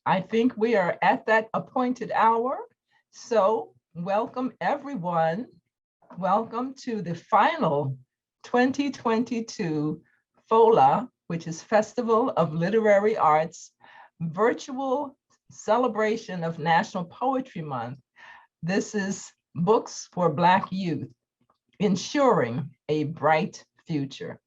I think we are at that appointed hour. So welcome everyone. Welcome to the final 2022 FOLA, which is Festival of Literary Arts, virtual celebration of National Poetry Month. This is Books for Black Youth, ensuring a bright future.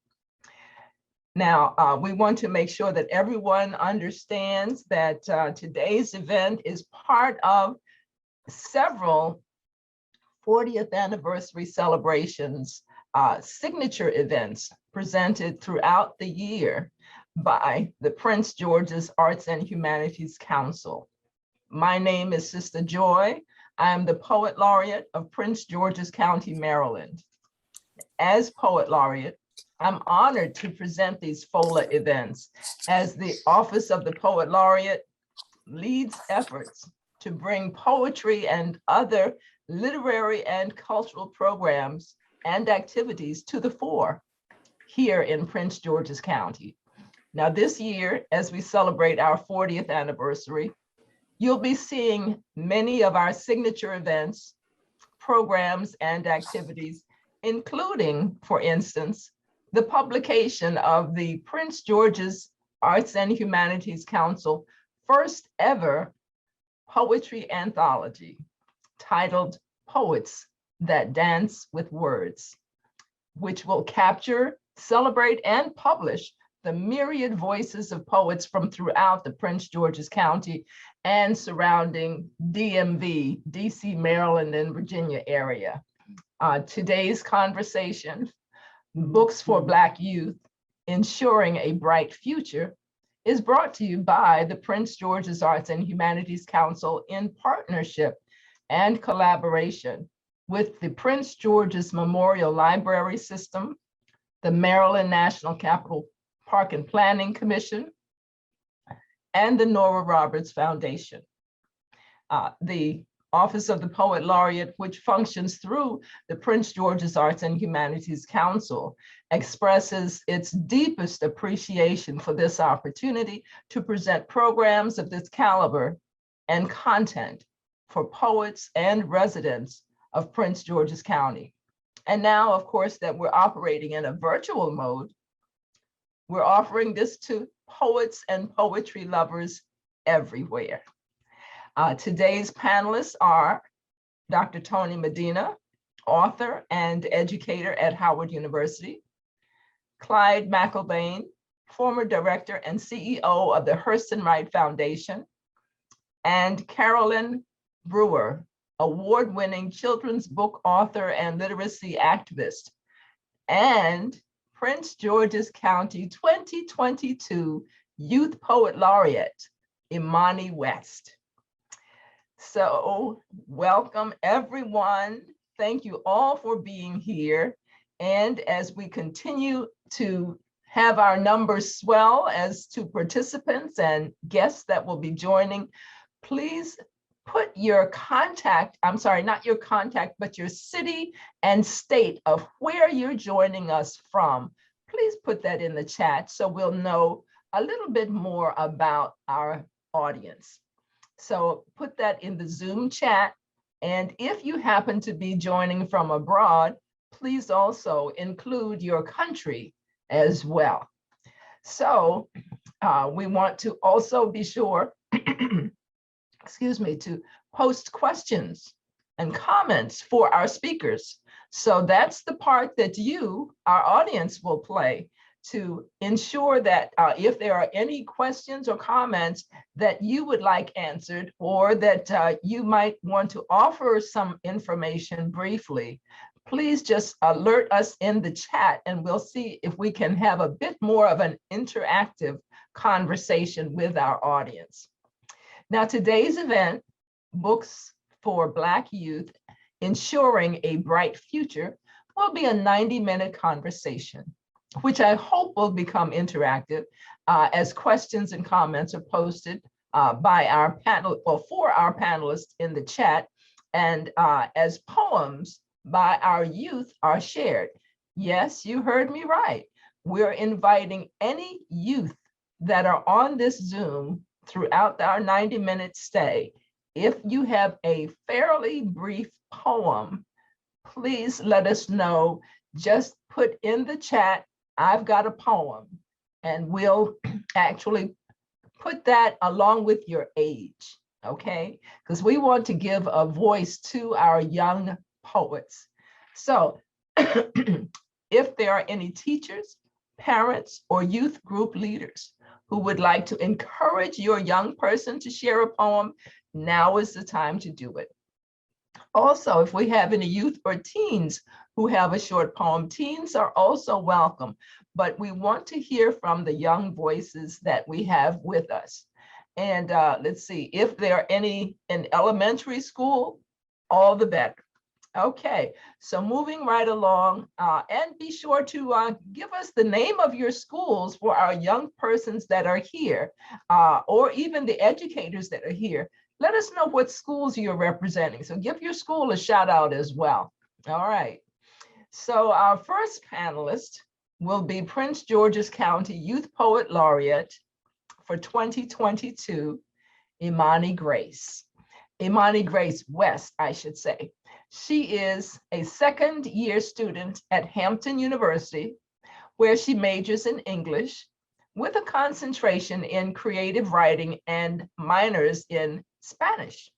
Now, we want to make sure that everyone understands that today's event is part of several 40th anniversary celebrations, signature events presented throughout the year by the Prince George's Arts and Humanities Council. My name is Sister Joy. I am the Poet Laureate of Prince George's County, Maryland. As Poet Laureate, I'm honored to present these FOLA events as the Office of the Poet Laureate leads efforts to bring poetry and other literary and cultural programs and activities to the fore here in Prince George's County. Now this year, as we celebrate our 40th anniversary, you'll be seeing many of our signature events, programs, and activities, including, for instance, the publication of the Prince George's Arts and Humanities Council first ever poetry anthology titled Poets That Dance with Words, which will capture, celebrate, and publish the myriad voices of poets from throughout the Prince George's County and surrounding DMV, DC, Maryland, and Virginia area. Today's conversation, Books for Black Youth, Ensuring a Bright Future, is brought to you by the Prince George's Arts and Humanities Council in partnership and collaboration with the Prince George's Memorial Library System, the Maryland National Capital Park and Planning Commission, and the Nora Roberts Foundation. The Office of the Poet Laureate, which functions through the Prince George's Arts and Humanities Council, expresses its deepest appreciation for this opportunity to present programs of this caliber and content for poets and residents of Prince George's County. And now, of course, that we're operating in a virtual mode, we're offering this to poets and poetry lovers everywhere. Today's panelists are Dr. Tony Medina, author and educator at Howard University, Clyde McElvain, former director and CEO of the Hurston Wright Foundation, and Carolyn Brewer, award-winning children's book author and literacy activist, and Prince George's County 2022 Youth Poet Laureate, Imani West. So welcome everyone. Thank you all for being here. And as we continue to have our numbers swell as to participants and guests that will be joining, please put your contact, I'm sorry, not your contact, but your city and state of where you're joining us from. Please put that in the chat so we'll know a little bit more about our audience. So put that in the Zoom chat. And if you happen to be joining from abroad, please also include your country as well. So we want to also be sure, excuse me, to post questions and comments for our speakers. So that's the part that you, our audience, will play to ensure that if there are any questions or comments that you would like answered, or that you might want to offer some information briefly, please just alert us in the chat and we'll see if we can have a bit more of an interactive conversation with our audience. Now, today's event, Books for Black Youth, Ensuring a Bright Future, will be a 90-minute conversation, which I hope will become interactive as questions and comments are posted by our panel, or for our panelists in the chat, and as poems by our youth are shared. Yes, you heard me right. We're inviting any youth that are on this Zoom throughout our 90-minute stay, if you have a fairly brief poem, please let us know. Just put in the chat, I've got a poem, and we'll actually put that along with your age, okay? Because we want to give a voice to our young poets. So if there are any teachers, parents, or youth group leaders who would like to encourage your young person to share a poem, now is the time to do it. Also, if we have any youth or teens who have a short poem, teens are also welcome, but we want to hear from the young voices that we have with us. And let's see, if there are any in elementary school, all the better. Okay, so moving right along, and be sure to give us the name of your schools for our young persons that are here, or even the educators that are here. Let us know what schools you're representing. So give your school a shout out as well. All right. So our first panelist will be Prince George's County Youth Poet Laureate for 2022, Imani Grace. Imani Grace West, I should say. She is a second-year student at Hampton University, where she majors in English with a concentration in creative writing and minors in Spanish.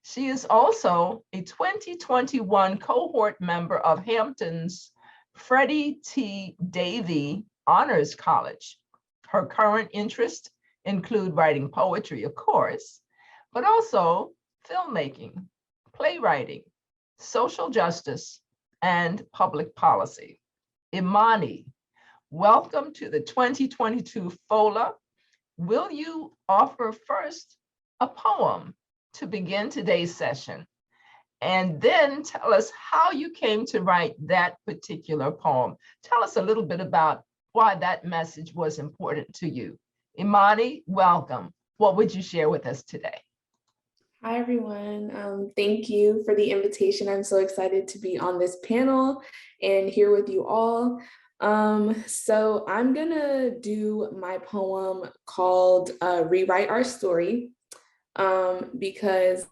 She is also a 2021 cohort member of Hampton's Freddie T. Davy Honors College. Her current interests include writing poetry, of course, but also filmmaking, playwriting, social justice, and public policy. Imani, welcome to the 2022 FOLA. Will you offer first a poem to begin today's session, and then tell us how you came to write that particular poem? Tell us a little bit about why that message was important to you. Imani, welcome. What would you share with us today? Hi, everyone. Thank you for the invitation. I'm so excited to be on this panel and here with you all. So I'm gonna do my poem called Rewrite Our Story, because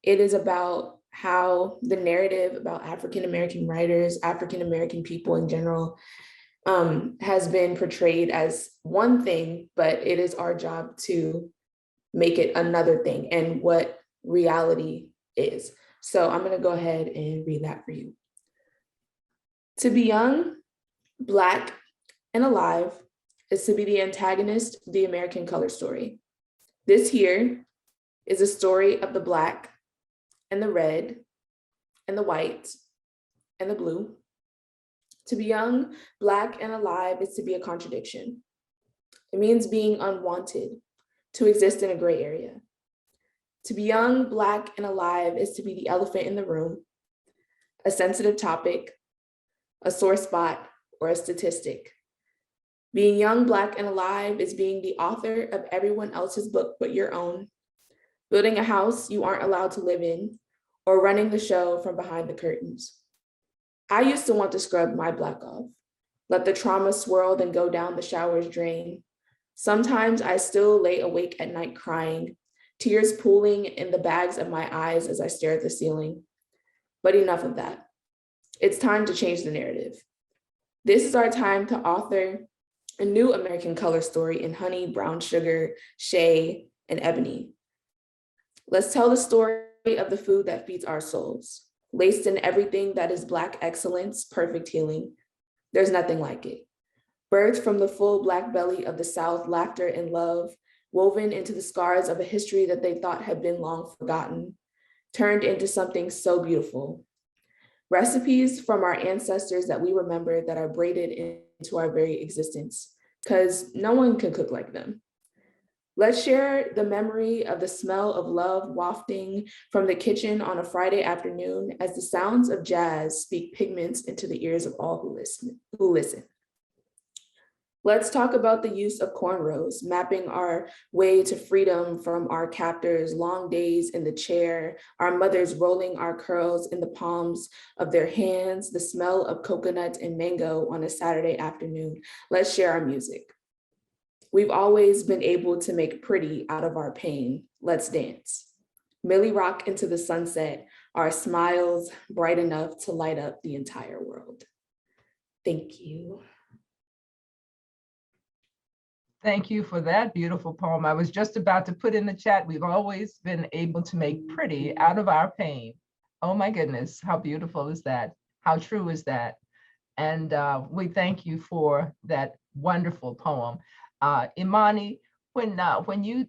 it is about how the narrative about African-American writers, African-American people in general, has been portrayed as one thing, but it is our job to make it another thing and what reality is. So I'm gonna go ahead and read that for you. To be young, Black, and alive is to be the antagonist of the American color story. This here is a story of the Black and the red and the white and the blue. To be young, Black, and alive is to be a contradiction. It means being unwanted, to exist in a gray area. To be young, Black, and alive is to be the elephant in the room, a sensitive topic, a sore spot, or a statistic. Being young, Black, and alive is being the author of everyone else's book but your own, building a house you aren't allowed to live in, or running the show from behind the curtains. I used to want to scrub my Black off, let the trauma swirl then go down the shower's drain. Sometimes I still lay awake at night crying, tears pooling in the bags of my eyes as I stare at the ceiling. But enough of that. It's time to change the narrative. This is our time to author a new American color story in honey, brown sugar, shea, and ebony. Let's tell the story of the food that feeds our souls, laced in everything that is Black excellence, perfect healing. There's nothing like it. Birthed from the full Black belly of the South, laughter and love, woven into the scars of a history that they thought had been long forgotten, turned into something so beautiful. Recipes from our ancestors that we remember that are braided into our very existence, because no one can cook like them. Let's share the memory of the smell of love wafting from the kitchen on a Friday afternoon as the sounds of jazz speak pigments into the ears of all who listen. Let's talk about the use of cornrows, mapping our way to freedom from our captors, long days in the chair, our mothers rolling our curls in the palms of their hands, the smell of coconut and mango on a Saturday afternoon. Let's share our music. we've always been able to make pretty out of our pain. Let's dance. Millie rock into the sunset, our smiles bright enough to light up the entire world. Thank you. Thank you for that beautiful poem. I was just about to put in the chat, we've always been able to make pretty out of our pain. Oh my goodness, how beautiful is that? How true is that? And we thank you for that wonderful poem. Imani, when you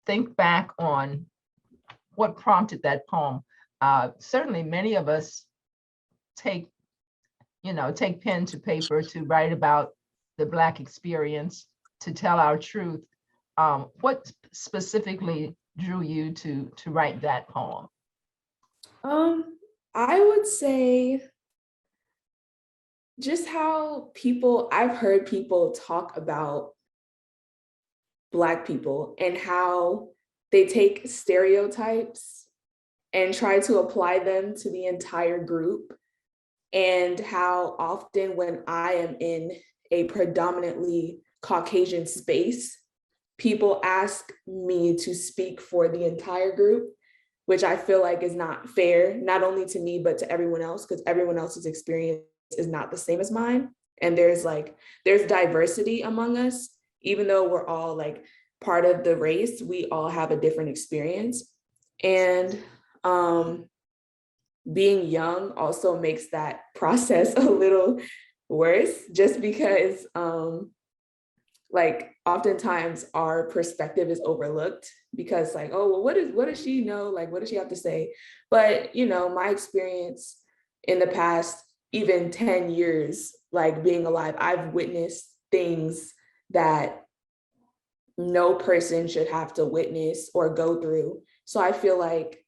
think back on what prompted that poem, certainly many of us take pen to paper to write about the Black experience, to tell our truth. What specifically drew you to write that poem? I would say just how I've heard people talk about Black people and how they take stereotypes and try to apply them to the entire group, and how often when I am in a predominantly Caucasian space, people ask me to speak for the entire group, which I feel like is not fair, not only to me, but to everyone else, because everyone else's experience is not the same as mine. And there's diversity among us, even though we're all like part of the race, we all have a different experience. And being young also makes that process a little worse, just because like oftentimes our perspective is overlooked, because like, oh, well, what does she know? Like, what does she have to say? But, my experience in the past, even 10 years, like being alive, I've witnessed things that no person should have to witness or go through. So I feel like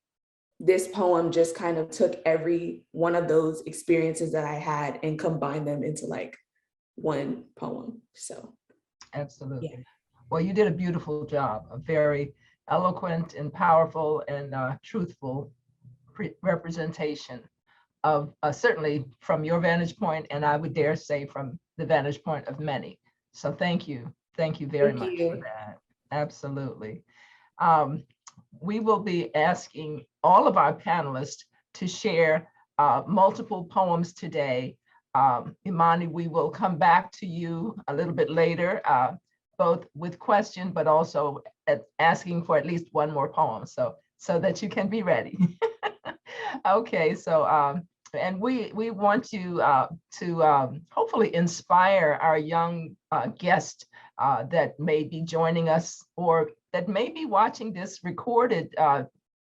this poem just kind of took every one of those experiences that I had and combined them into like one poem. So Absolutely. yeah. Well, you did a beautiful job, a very eloquent and powerful and truthful representation of certainly from your vantage point, and I would dare say from the vantage point of many. So thank you. Thank you very much for that. Absolutely. We will be asking all of our panelists to share multiple poems today. Imani, we will come back to you a little bit later, both with question, but also asking for at least one more poem, so that you can be ready. Okay, so and we want you to hopefully inspire our young guest that may be joining us, or that may be watching this recorded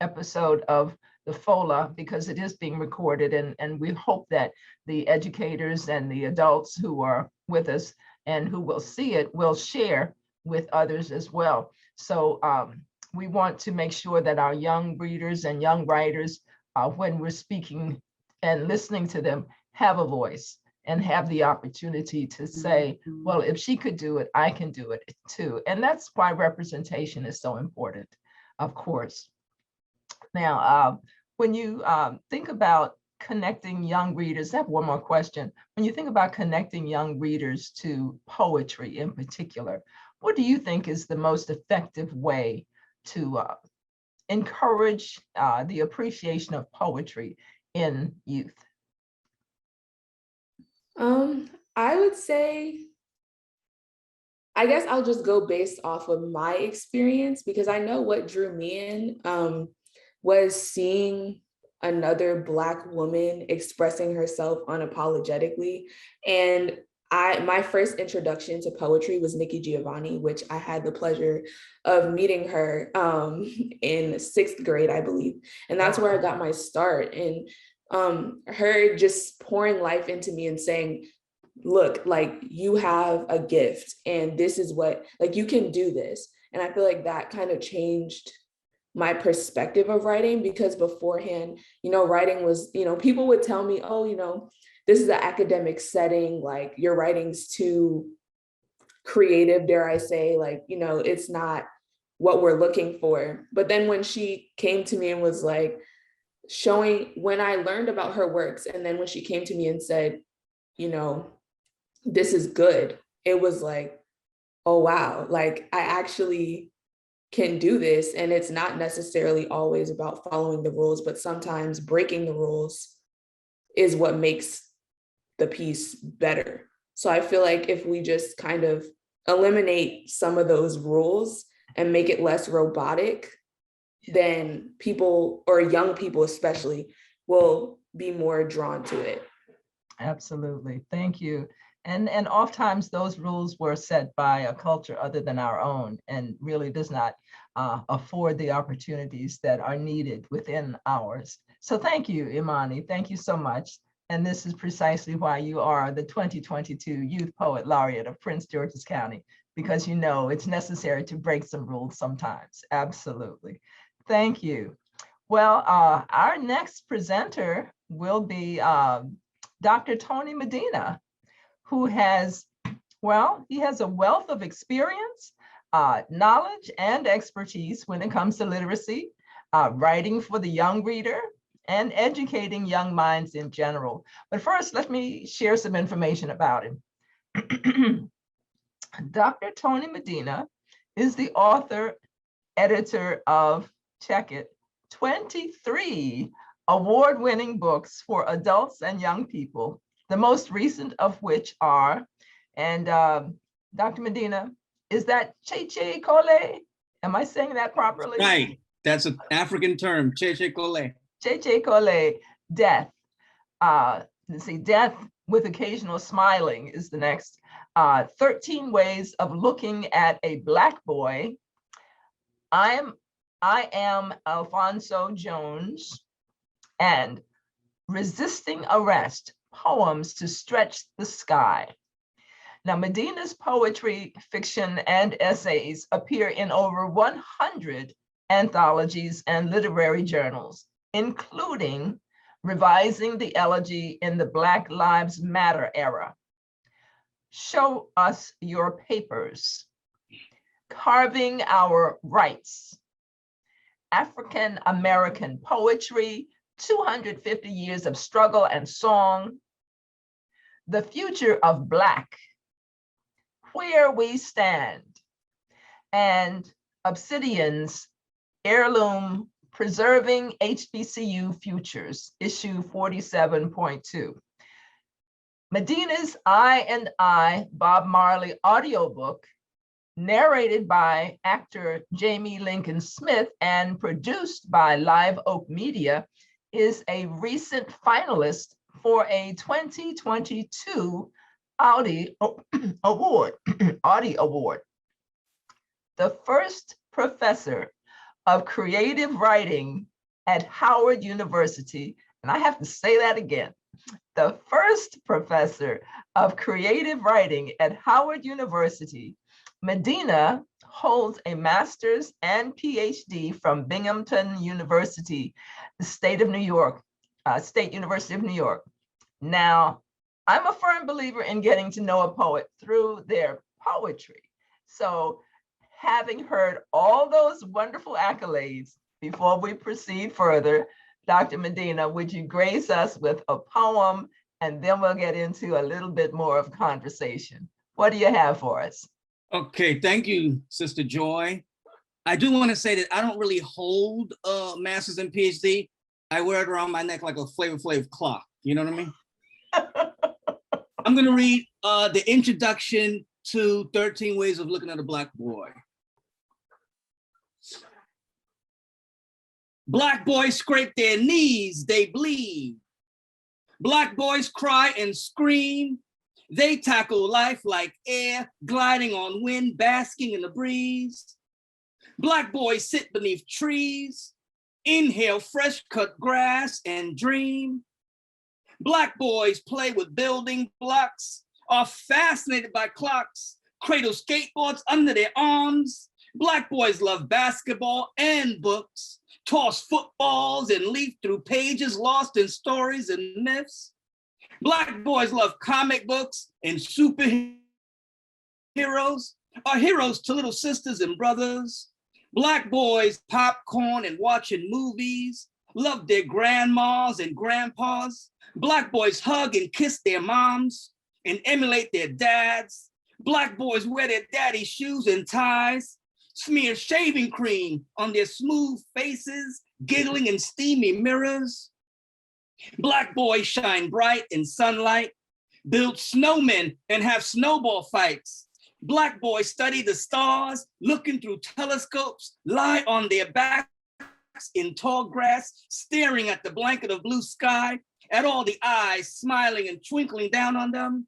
episode of the FOLA, because it is being recorded, and we hope that the educators and the adults who are with us and who will see it will share with others as well. So we want to make sure that our young readers and young writers, when we're speaking and listening to them, have a voice and have the opportunity to say, well, if she could do it, I can do it too. And that's why representation is so important, of course. Now, when you think about connecting young readers, I have one more question. When you think about connecting young readers to poetry in particular, what do you think is the most effective way to encourage the appreciation of poetry in youth? I would say, I guess I'll just go based off of my experience, because I know what drew me in was seeing another Black woman expressing herself unapologetically. And my first introduction to poetry was Nikki Giovanni, which I had the pleasure of meeting her in sixth grade, I believe. And that's where I got my start. And her just pouring life into me and saying, look, like, you have a gift and this is what, like, you can do this. And I feel like that kind of changed my perspective of writing, because beforehand, writing was, people would tell me, oh, this is an academic setting, like your writing's too creative, dare I say, like, it's not what we're looking for. But then when she came to me and was like showing, when I learned about her works, and then when she came to me and said, this is good, it was like, oh, wow, like I actually can do this. And it's not necessarily always about following the rules, but sometimes breaking the rules is what makes the piece better. So I feel like if we just kind of eliminate some of those rules and make it less robotic, then people, or young people especially, will be more drawn to it. Absolutely. Thank you. And oftentimes those rules were set by a culture other than our own and really does not afford the opportunities that are needed within ours. So thank you, Imani. Thank you so much. And this is precisely why you are the 2022 Youth Poet Laureate of Prince George's County, because you know it's necessary to break some rules sometimes. Absolutely. Thank you. Well, our next presenter will be Dr. Tony Medina, who has, well, he has a wealth of experience, knowledge, and expertise when it comes to literacy, writing for the young reader, and educating young minds in general. But first, let me share some information about him. Dr. Tony Medina is the author, editor of, check it, 23 award-winning books for adults and young people, the most recent of which are, and Dr. Medina, is that Cheche Kole? Am I saying that properly? Right, that's an African term, Cheche Kole. Cheche Kole, Death. Let's see, Death with Occasional Smiling is the next. 13 Ways of Looking at a Black Boy. I am Alfonso Jones, and Resisting Arrest, Poems to Stretch the Sky. Now, Medina's poetry, fiction, and essays appear in over 100 anthologies and literary journals, including Revising the Elegy in the Black Lives Matter Era, Show Us Your Papers, Carving Our Rights, African American Poetry, 250 Years of Struggle and Song, The Future of Black, Where We Stand, and Obsidian's Heirloom, Preserving HBCU Futures, issue 47.2. Medina's I and I, Bob Marley audiobook, narrated by actor Jamie Lincoln Smith and produced by Live Oak Media, is a recent finalist for a 2022 Audie Award. The first professor of creative writing at Howard University, and I have to say that again, the first professor of creative writing at Howard University, Medina holds a master's and PhD from Binghamton University, the State University of New York. Now, I'm a firm believer in getting to know a poet through their poetry. So having heard all those wonderful accolades, before we proceed further, Dr. Medina, would you grace us with a poem, and then we'll get into a little bit more of conversation. What do you have for us? Okay, thank you, Sister Joy. I do want to say that I don't really hold a master's and PhD. I wear it around my neck like a Flavor Flav clock. You know what I mean? I'm going to read the introduction to 13 Ways of Looking at a Black Boy. Black boys scrape their knees, they bleed. Black boys cry and scream. They tackle life like air, gliding on wind, basking in the breeze. Black boys sit beneath trees, inhale fresh cut grass and dream. Black boys play with building blocks, are fascinated by clocks, cradle skateboards under their arms. Black boys love basketball and books, toss footballs and leaf through pages lost in stories and myths. Black boys love comic books and superheroes, are heroes to little sisters and brothers. Black boys popcorn and watching movies, love their grandmas and grandpas. Black boys hug and kiss their moms and emulate their dads. Black boys wear their daddy's shoes and ties, smear shaving cream on their smooth faces, giggling in steamy mirrors. Black boys shine bright in sunlight, build snowmen and have snowball fights. Black boys study the stars, looking through telescopes, lie on their backs in tall grass, staring at the blanket of blue sky, at all the eyes smiling and twinkling down on them.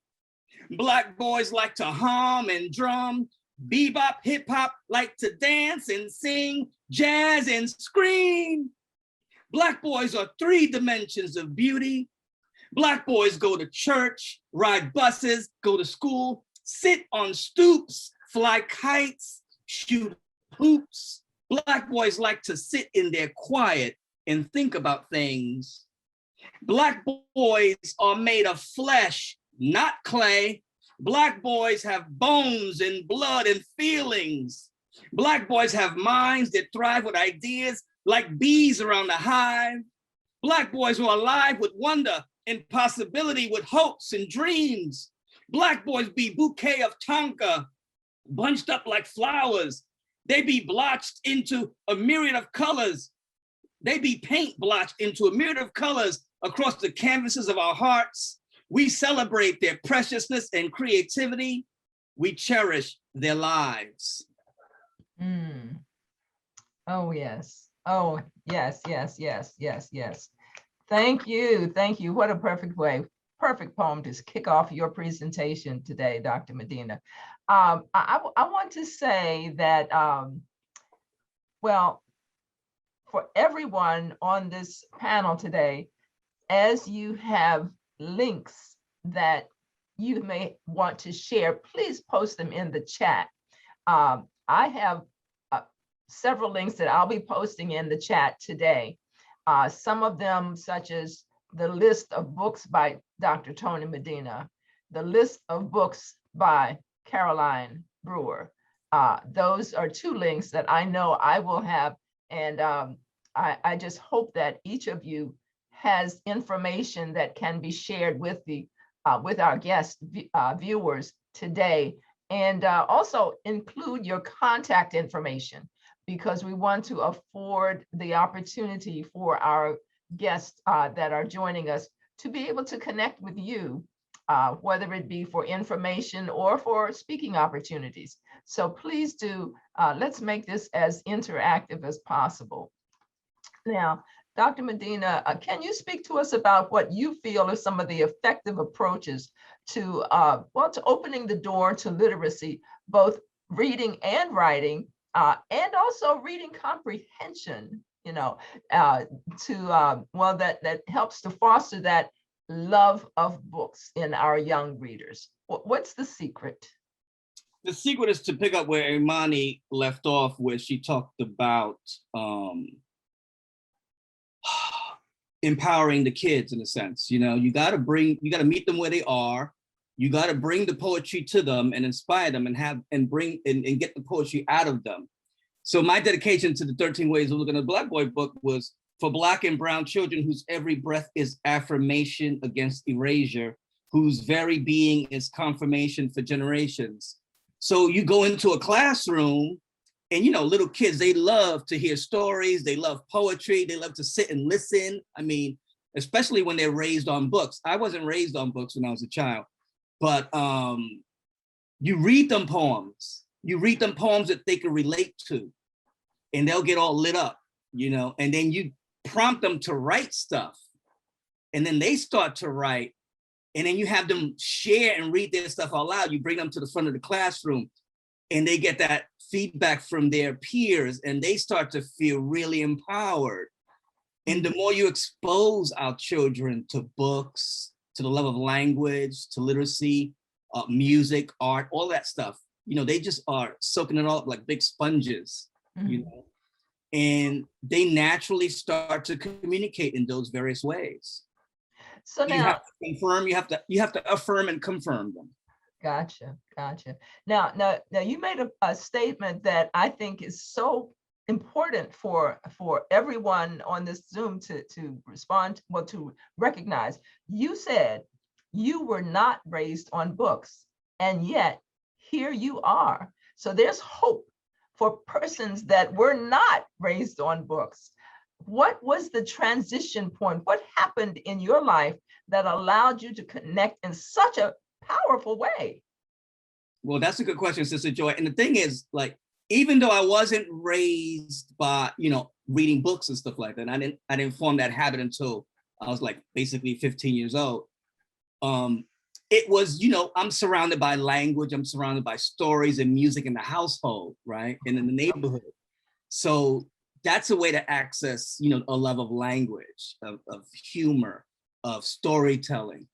Black boys like to hum and drum, bebop, hip hop, like to dance and sing, jazz and scream. Black boys are 3 dimensions of beauty. Black boys go to church, ride buses, go to school, sit on stoops, fly kites, shoot hoops. Black boys like to sit in their quiet and think about things. Black boys are made of flesh, not clay. Black boys have bones and blood and feelings. Black boys have minds that thrive with ideas like bees around the hive. Black boys who are alive with wonder and possibility, with hopes and dreams. Black boys be bouquet of tonka, bunched up like flowers. They be blotched into a myriad of colors. They be paint blotched into a myriad of colors across the canvases of our hearts. We celebrate their preciousness and creativity. We cherish their lives. Oh, yes. Oh, yes, yes, yes, yes, yes. Thank you. Thank you. What a perfect poem to kick off your presentation today, Dr. Medina. I want to say that, well, for everyone on this panel today, as you have links that you may want to share, please post them in the chat. I have several links that I'll be posting in the chat today. Some of them, such as the list of books by Dr. Tony Medina, the list of books by Caroline Brewer. Those are 2 links that I know I will have. And I just hope that each of you has information that can be shared with our guest viewers today. And also include your contact information, because we want to afford the opportunity for our guests that are joining us to be able to connect with you, whether it be for information or for speaking opportunities. So please do, let's make this as interactive as possible. Now, Dr. Medina, can you speak to us about what you feel are some of the effective approaches to, to opening the door to literacy, both reading and writing, and also reading comprehension, that helps to foster that love of books in our young readers? What's the secret? The secret is to pick up where Imani left off, where she talked about empowering the kids, in a sense. You got to meet them where they are. You got to bring the poetry to them and inspire them and get the poetry out of them. So my dedication to the 13 Ways of Looking at the Black Boy book was for Black and brown children whose every breath is affirmation against erasure, whose very being is confirmation for generations. So you go into a classroom and, little kids, they love to hear stories. They love poetry. They love to sit and listen. I mean, especially when they're raised on books. I wasn't raised on books when I was a child, but you read them poems. You read them poems that they can relate to, and they'll get all lit up, and then you prompt them to write stuff, and then they start to write, and then you have them share and read their stuff out loud. You bring them to the front of the classroom, and they get that feedback from their peers, and they start to feel really empowered. And the more you expose our children to books, to the love of language, to literacy, music, art, all that stuff, they just are soaking it all up like big sponges, and they naturally start to communicate in those various ways. So now you have to confirm, you have to affirm and confirm them. Gotcha. Now you made a statement that I think is so important for everyone on this Zoom to respond, to recognize. You said you were not raised on books, and yet here you are. So there's hope for persons that were not raised on books. What was the transition point? What happened in your life that allowed you to connect in such a powerful way? Well, that's a good question, Sister Joy. And the thing is, like, even though I wasn't raised by, reading books and stuff like that, I didn't form that habit until I was like basically 15 years old. It was, I'm surrounded by language, I'm surrounded by stories and music in the household, right? And in the neighborhood. So that's a way to access, a love of language, of humor, of storytelling.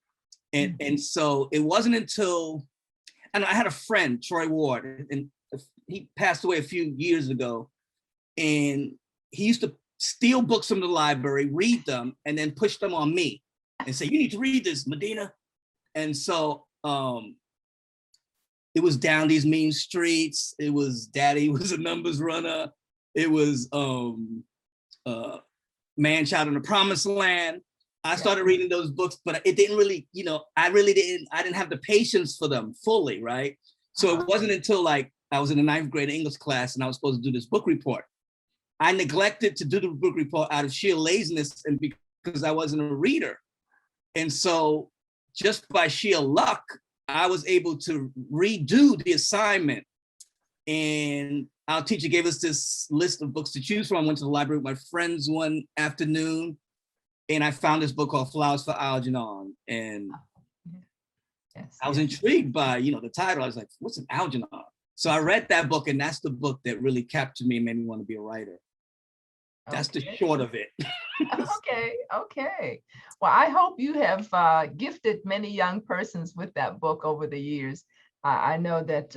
And so it wasn't until, and I had a friend, Troy Ward, and he passed away a few years ago. And he used to steal books from the library, read them, and then push them on me and say, you need to read this, Medina. And so it was Down These Mean Streets. It was Daddy Was a Numbers Runner. It was Man Child in the Promised Land. I started reading those books, but it didn't really, I didn't have the patience for them fully, right? So it wasn't until like I was in the 9th grade English class and I was supposed to do this book report. I neglected to do the book report out of sheer laziness and because I wasn't a reader. And so just by sheer luck, I was able to redo the assignment. And our teacher gave us this list of books to choose from. I went to the library with my friends one afternoon, and I found this book called Flowers for Algernon. And I was intrigued by, the title. I was like, what's an Algernon? So I read that book, and that's the book that really captured me and made me want to be a writer. That's the short of it. Okay. Well, I hope you have gifted many young persons with that book over the years. I know that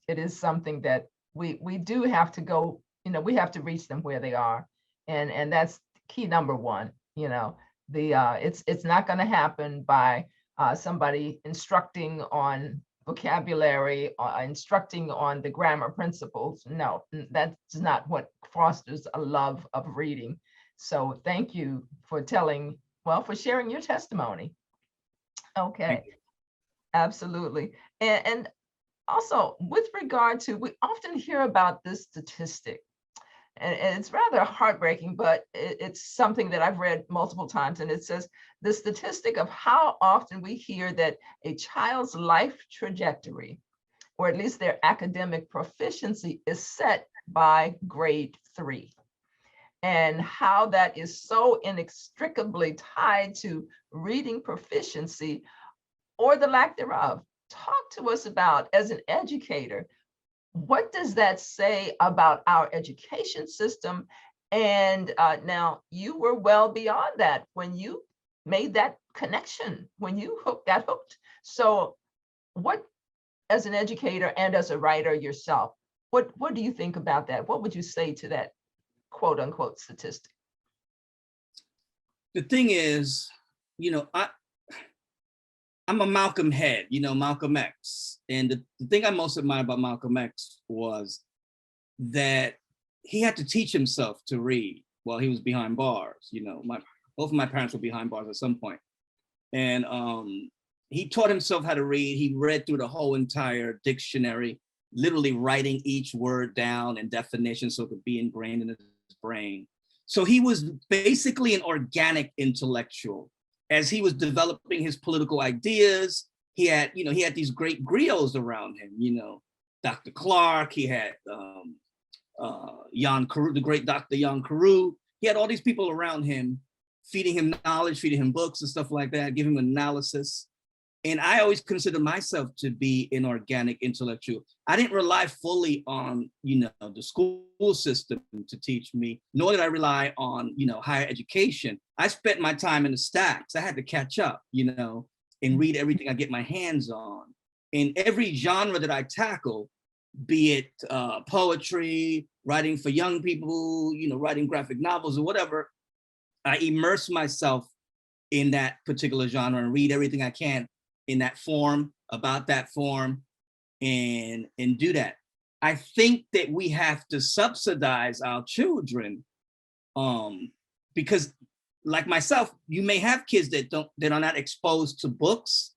it is something that we do have to go, we have to reach them where they are. And that's key number one, it's not going to happen by somebody instructing on vocabulary or instructing on the grammar principles. No, that's not what fosters a love of reading. So thank you for sharing your testimony. Okay, absolutely. And also with regard to, we often hear about this statistic, and it's rather heartbreaking, but it's something that I've read multiple times, and it says the statistic of how often we hear that a child's life trajectory, or at least their academic proficiency, is set by grade 3, and how that is so inextricably tied to reading proficiency or the lack thereof. Talk to us about, as an educator, what does that say about our education system? And now you were well beyond that when you made that connection, when you got hooked. So what, as an educator and as a writer yourself, what do you think about that? What would you say to that quote unquote statistic? The thing is, I'm a Malcolm head, Malcolm X. And the thing I most admire about Malcolm X was that he had to teach himself to read while he was behind bars. Both of my parents were behind bars at some point. And he taught himself how to read. He read through the whole entire dictionary, literally writing each word down and definition so it could be ingrained in his brain. So he was basically an organic intellectual. As he was developing his political ideas, he had these great griots around him, Dr. Clark, he had Jan Carew, the great Dr. Jan Carew. He had all these people around him, feeding him knowledge, feeding him books and stuff like that, giving him analysis. And I always consider myself to be an organic intellectual. I didn't rely fully on, the school system to teach me, nor did I rely on, higher education. I spent my time in the stacks. I had to catch up, and read everything I get my hands on. In every genre that I tackle, be it poetry, writing for young people, writing graphic novels or whatever, I immerse myself in that particular genre and read everything I can in that form, about that form, and do that. I think that we have to subsidize our children, because like myself, you may have kids that are not exposed to books,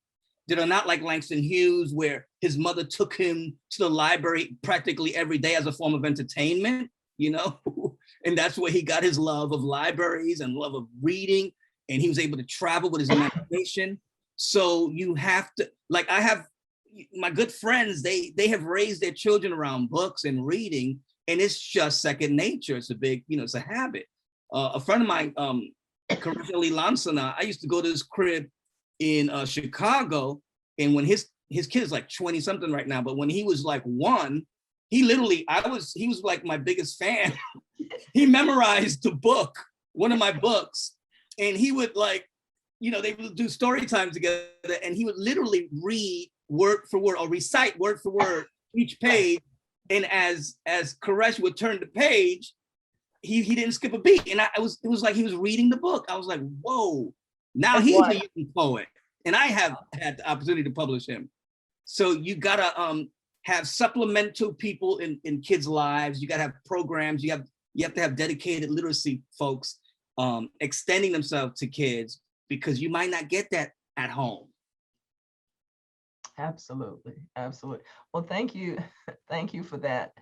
that are not like Langston Hughes, where his mother took him to the library practically every day as a form of entertainment, you know? And that's where he got his love of libraries and love of reading. And he was able to travel with his imagination. So you have to, like, I have my good friends, they have raised their children around books and reading, and it's just second nature. It's a big, you know, it's a habit. A friend of mine, Karishali Lansana, I used to go to his crib in Chicago, and when his kid is like 20 something right now, but when he was like 1, he was like my biggest fan. He memorized the book, one of my books, and he would, like, you know, they would do story time together, and he would literally read word for word or recite word for word each page. And as Koresh would turn the page, he didn't skip a beat. And it was like he was reading the book. I was like, whoa, now he's a young poet. And I have had the opportunity to publish him. So you gotta have supplemental people in kids' lives. You gotta have programs. You have to have dedicated literacy folks extending themselves to kids, because you might not get that at home. Absolutely, absolutely. Well, thank you, thank you for that.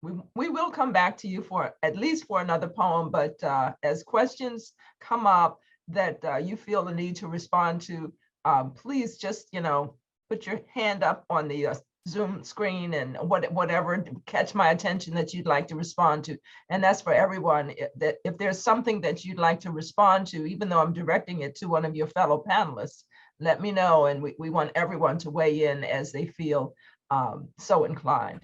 We will come back to you for at least for another poem, but as questions come up that you feel the need to respond to, please just, you know, put your hand up on the Zoom screen and whatever catch my attention that you'd like to respond to. And that's for everyone, that if there's something that you'd like to respond to, even though I'm directing it to one of your fellow panelists, let me know. And we want everyone to weigh in as they feel so inclined.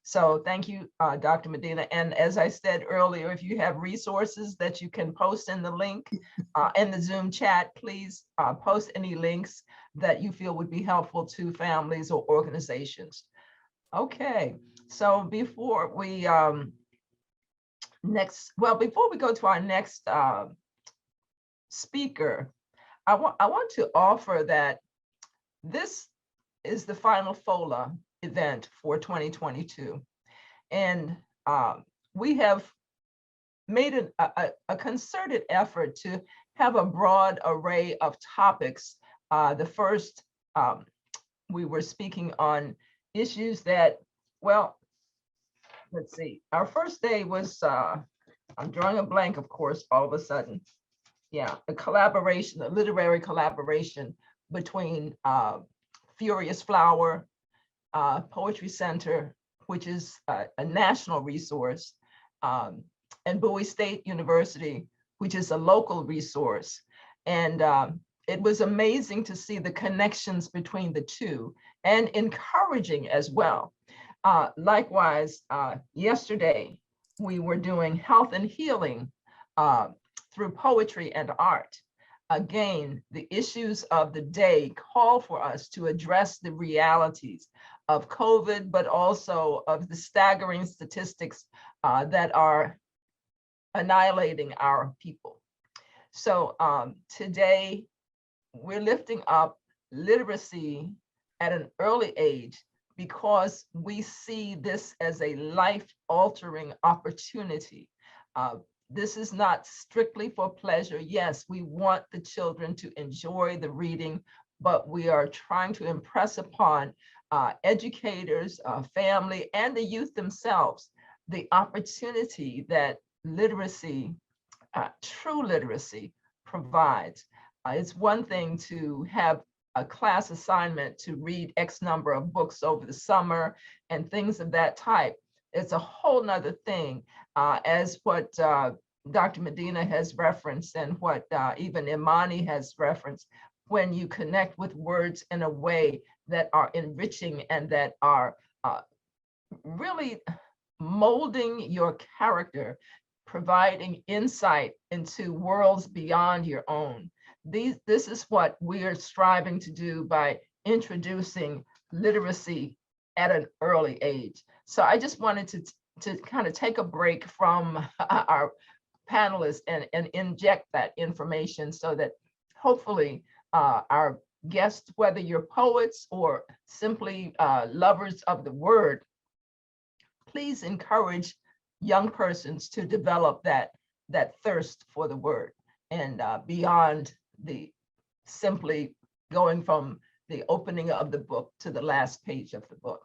So thank you, Dr. Medina. And as I said earlier, if you have resources that you can post in the link in the Zoom chat, please post any links that you feel would be helpful to families or organizations. Okay, so before we before we go to our next speaker, I want to offer that this is the final FOLA event for 2022. And we have made a concerted effort to have a broad array of topics. The first, we were speaking on issues that, well, let's see, our first day was, I'm drawing a blank, of course, all of a sudden. Yeah, a collaboration, a literary collaboration between Furious Flower, Poetry Center, which is a national resource, and Bowie State University, which is a local resource. And it was amazing to see the connections between the two, and encouraging as well. Likewise, yesterday, we were doing health and healing through poetry and art. Again, the issues of the day call for us to address the realities of COVID, but also of the staggering statistics that are annihilating our people. So today, we're lifting up literacy at an early age, because we see this as a life-altering opportunity. This is not strictly for pleasure. Yes, we want the children to enjoy the reading, but we are trying to impress upon educators, family, and the youth themselves the opportunity that literacy, true literacy, provides. It's one thing to have a class assignment to read X number of books over the summer and things of that type. It's a whole nother thing, as what Dr. Medina has referenced, and what even Imani has referenced, when you connect with words in a way that are enriching and that are really molding your character, providing insight into worlds beyond your own. This is what we are striving to do by introducing literacy at an early age. So I just wanted to kind of take a break from our panelists and inject that information, so that hopefully our guests, whether you're poets or simply lovers of the word, please encourage young persons to develop that thirst for the word, and beyond the simply going from the opening of the book to the last page of the book.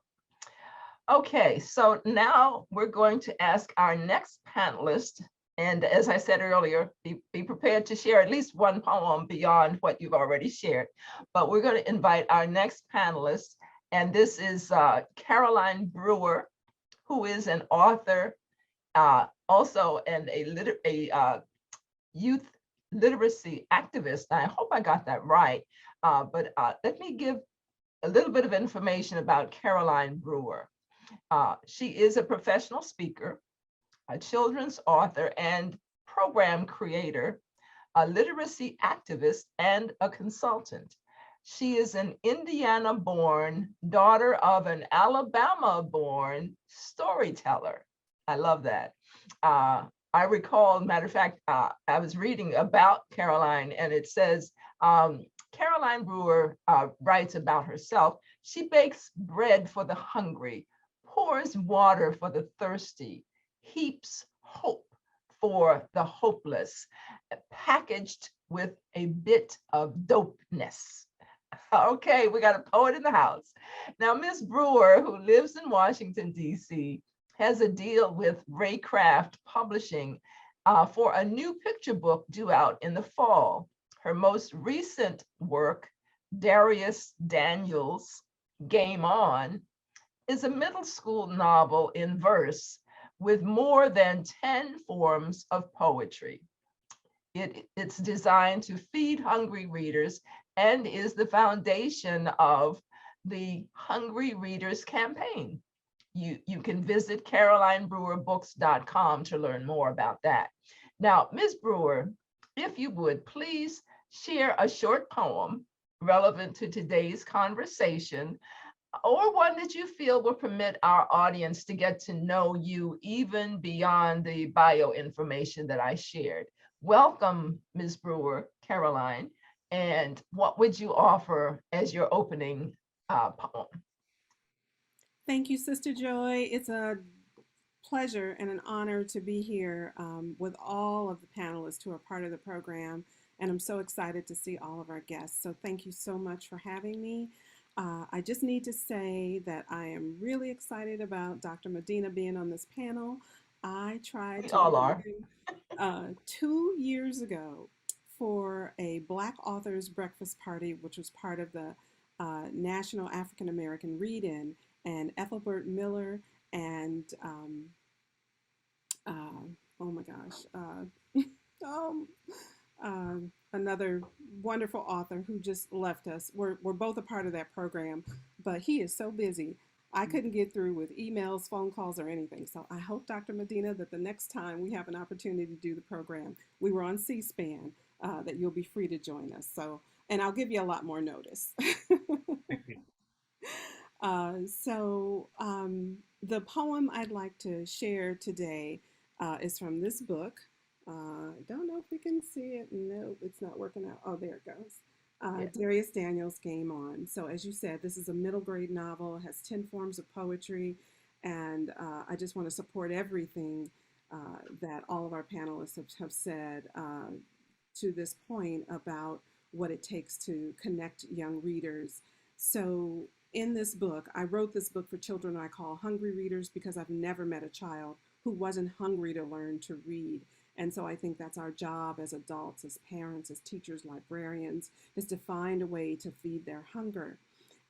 Okay, so now we're going to ask our next panelist, and as I said earlier, be prepared to share at least one poem beyond what you've already shared. But we're going to invite our next panelist, and this is Caroline Brewer, who is an author, also and a youth literacy activist. I hope I got that right, but let me give a little bit of information about Caroline Brewer. She is a professional speaker, a children's author and program creator, a literacy activist, and a consultant. She is an Indiana-born daughter of an Alabama-born storyteller. I love that. I recall, matter of fact, I was reading about Caroline, and it says, Caroline Brewer writes about herself. She bakes bread for the hungry, pours water for the thirsty, heaps hope for the hopeless, packaged with a bit of dopeness. Okay, we got a poet in the house. Now, Miss Brewer, who lives in Washington, D.C., has a deal with Raycraft Publishing for a new picture book due out in the fall. Her most recent work, Darius Daniels' Game On, is a middle school novel in verse with more than 10 forms of poetry. It's designed to feed hungry readers and is the foundation of the Hungry Readers campaign. You can visit carolinebrewerbooks.com to learn more about that. Now, Ms. Brewer, if you would please share a short poem relevant to today's conversation, or one that you feel will permit our audience to get to know you even beyond the bio information that I shared. Welcome, Ms. Brewer, Caroline, and what would you offer as your opening poem? Thank you, Sister Joy. It's a pleasure and an honor to be here with all of the panelists who are part of the program, and I'm so excited to see all of our guests. So thank you so much for having me. I just need to say that I am really excited about Dr. Medina being on this panel. I tried We to all meet are. him 2 years ago for a Black Authors Breakfast Party, which was part of the National African American Read-In, and Ethelbert Miller and oh my gosh, another wonderful author who just left us. We're both a part of that program, but he is so busy. I couldn't get through with emails, phone calls, or anything. So I hope, Dr. Medina, that the next time we have an opportunity to do the program, we were on C-SPAN, that you'll be free to join us. So, and I'll give you a lot more notice. The poem I'd like to share today is from this book. I don't know if we can see it. No, it's not working out. Oh, there it goes. Darius Daniels' Game On. So as you said, this is a middle grade novel. It has 10 forms of poetry. And I just want to support everything that all of our panelists have said to this point about what it takes to connect young readers. So in this book, I wrote this book for children I call hungry readers because I've never met a child who wasn't hungry to learn to read. And so I think that's our job as adults, as parents, as teachers, librarians, is to find a way to feed their hunger.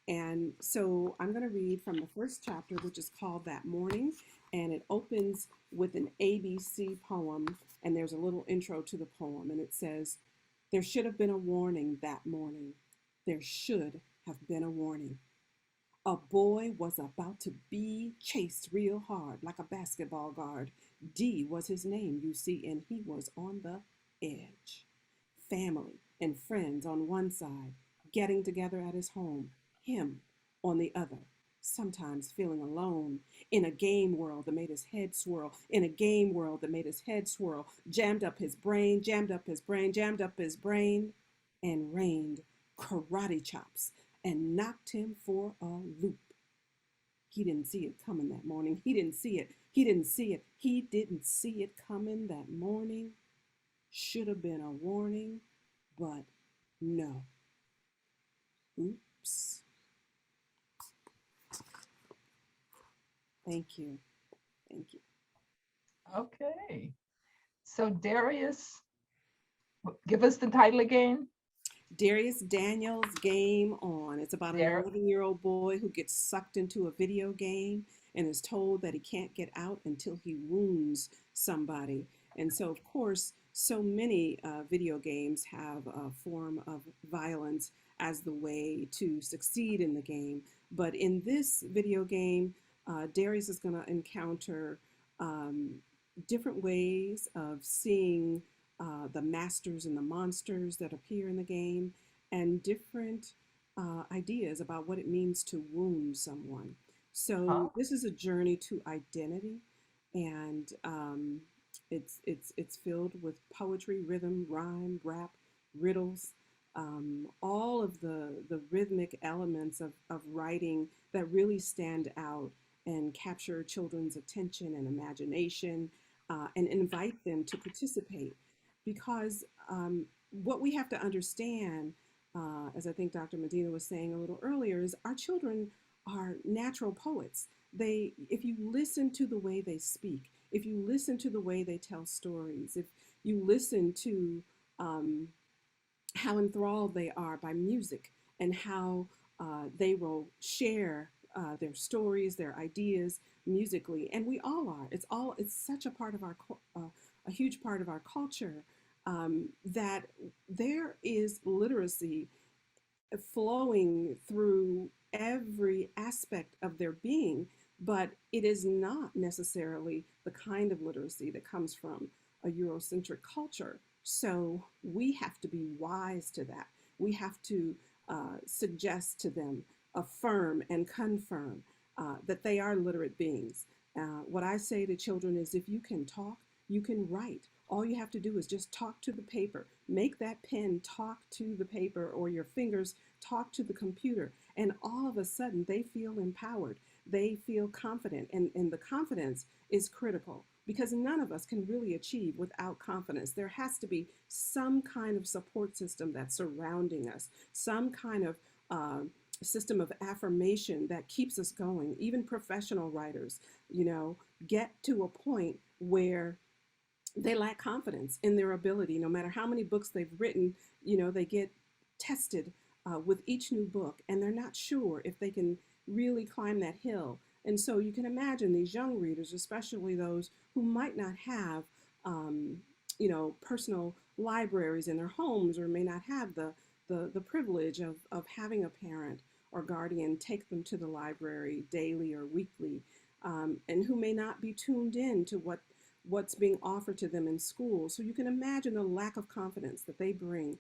And so I'm going to read from the first chapter, which is called That Morning, and it opens with an ABC poem, and there's a little intro to the poem, and it says, "There should have been a warning that morning. There should have been a warning. A boy was about to be chased real hard like a basketball guard. D was his name, you see, and he was on the edge. Family and friends on one side, getting together at his home, him on the other, sometimes feeling alone, in a game world that made his head swirl, in a game world that made his head swirl, jammed up his brain, jammed up his brain, jammed up his brain, and rained karate chops and knocked him for a loop. He didn't see it coming that morning. He didn't see it. He didn't see it. He didn't see it coming that morning. Should have been a warning, but no. Oops. Thank you. Thank you. Okay. So Darius, give us the title again. Darius Daniels' Game On. It's about an There. 11-year-old boy who gets sucked into a video game and is told that he can't get out until he wounds somebody. And so, of course, so many video games have a form of violence as the way to succeed in the game. But in this video game, Darius is going to encounter um, different ways of seeing the masters and the monsters that appear in the game, and different ideas about what it means to wound someone. So Huh? this is a journey to identity, and it's filled with poetry, rhythm, rhyme, rap, riddles, all of the rhythmic elements of writing that really stand out and capture children's attention and imagination, and invite them to participate. Because what we have to understand, as I think Dr. Medina was saying a little earlier, is our children are natural poets. If you listen to the way they speak, if you listen to the way they tell stories, if you listen to um, how enthralled they are by music, and how they will share their stories, their ideas musically, and we all are. It's such a part of a huge part of our culture, that there is literacy flowing through every aspect of their being, but it is not necessarily the kind of literacy that comes from a Eurocentric culture. So we have to be wise to that. We have to suggest to them, affirm and confirm that they are literate beings. What I say to children is, if you can talk, you can write. All you have to do is just talk to the paper. Make that pen talk to the paper, or your fingers talk to the computer. And all of a sudden, they feel empowered. They feel confident. And the confidence is critical, because none of us can really achieve without confidence. There has to be some kind of support system that's surrounding us, some kind of system of affirmation that keeps us going. Even professional writers, get to a point where they lack confidence in their ability. No matter how many books they've written, they get tested with each new book, and they're not sure if they can really climb that hill. And so you can imagine these young readers, especially those who might not have, personal libraries in their homes, or may not have the privilege of having a parent or guardian take them to the library daily or weekly, and who may not be tuned in to what's being offered to them in school. So you can imagine the lack of confidence that they bring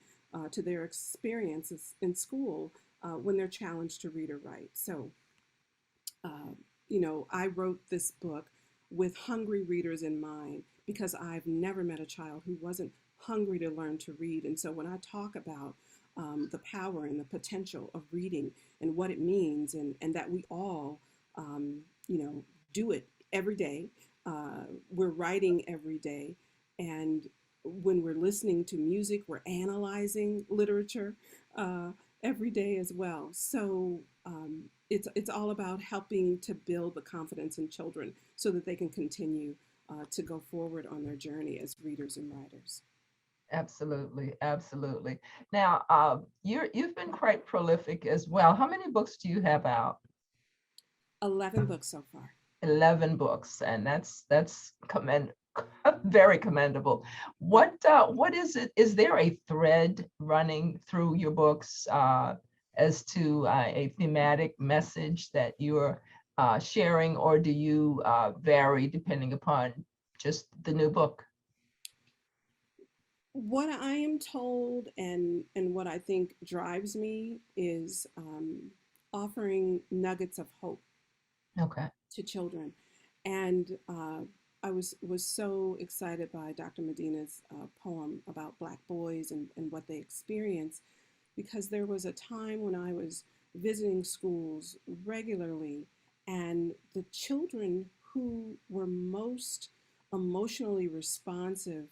to their experiences in school when they're challenged to read or write. So, I wrote this book with hungry readers in mind, because I've never met a child who wasn't hungry to learn to read. And so when I talk about the power and the potential of reading, and what it means, and that we all, do it every day. We're writing every day. And when we're listening to music, we're analyzing literature every day as well. So it's all about helping to build the confidence in children so that they can continue to go forward on their journey as readers and writers. Absolutely, absolutely. Now, you've been quite prolific as well. How many books do you have out? 11 books so far. 11 books, and that's very commendable. What is it? Is there a thread running through your books as to a thematic message that you're sharing, or do you vary depending upon just the new book? What I am told, and what I think drives me, is offering nuggets of hope Okay. to children. And I was so excited by Dr. Medina's poem about Black boys and what they experience, because there was a time when I was visiting schools regularly, and the children who were most emotionally responsive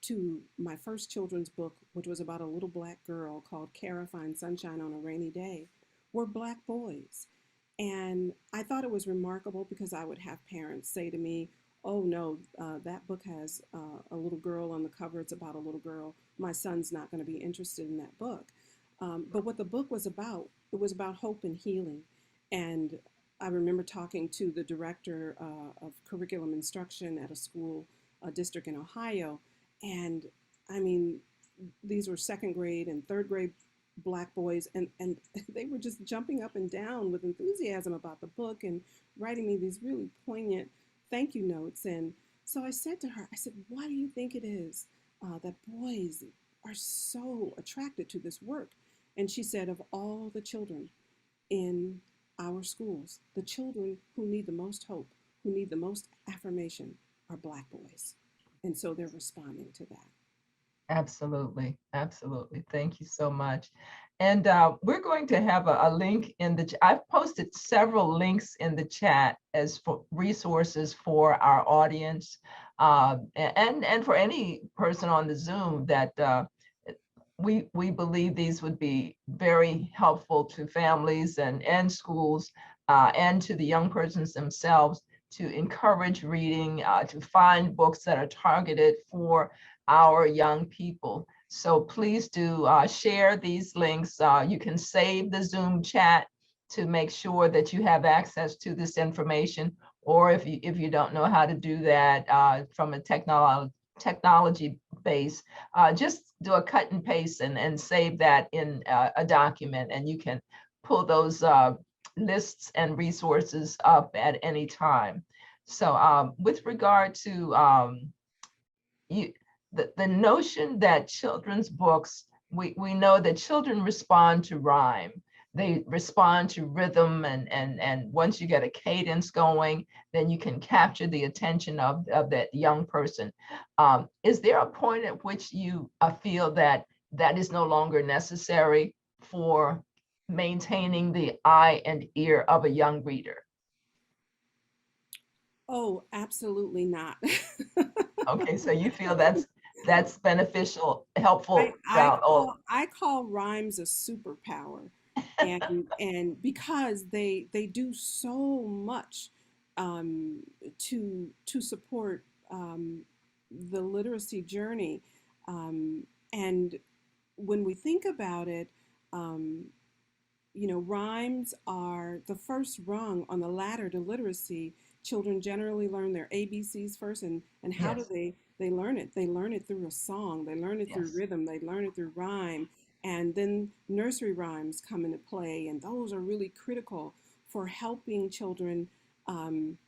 to my first children's book, which was about a little black girl called Kara Finds Sunshine on a Rainy Day, were black boys. And I thought it was remarkable because I would have parents say to me, oh no, that book has a little girl on the cover. It's about a little girl. My son's not going to be interested in that book. But what the book was about, it was about hope and healing. And I remember talking to the director of curriculum instruction at a school district in Ohio. And I mean, these were second grade and third grade black boys, and they were just jumping up and down with enthusiasm about the book and writing me these really poignant thank you notes. And so I said to her, I said, why do you think it is that boys are so attracted to this work? And she said, of all the children in our schools, the children who need the most hope, who need the most affirmation are black boys. And so they're responding to that. Absolutely, absolutely. Thank you so much. And we're going to have a link in the, I've posted several links in the chat as for resources for our audience and for any person on the Zoom that we believe these would be very helpful to families and schools and to the young persons themselves to encourage reading, to find books that are targeted for our young people. So please do share these links. You can save the Zoom chat to make sure that you have access to this information. Or if you don't know how to do that from a technology base, just do a cut and paste and save that in a document, and you can pull those lists and resources up at any time. So with regard to the notion that children's books, we know that children respond to rhyme. They respond to rhythm, and once you get a cadence going, then you can capture the attention of that young person. Is there a point at which you feel that that is no longer necessary for maintaining the eye and ear of a young reader? Oh, absolutely not. Okay, so you feel that's beneficial, helpful throughout all. I call rhymes a superpower, and because they do so much to support the literacy journey, and when we think about it, um, you know, rhymes are the first rung on the ladder to literacy. Children generally learn their ABCs first, and how do Yes, they learn it? They learn it through a song, they learn it through yes. rhythm, they learn it through rhyme, and then nursery rhymes come into play, and those are really critical for helping children um,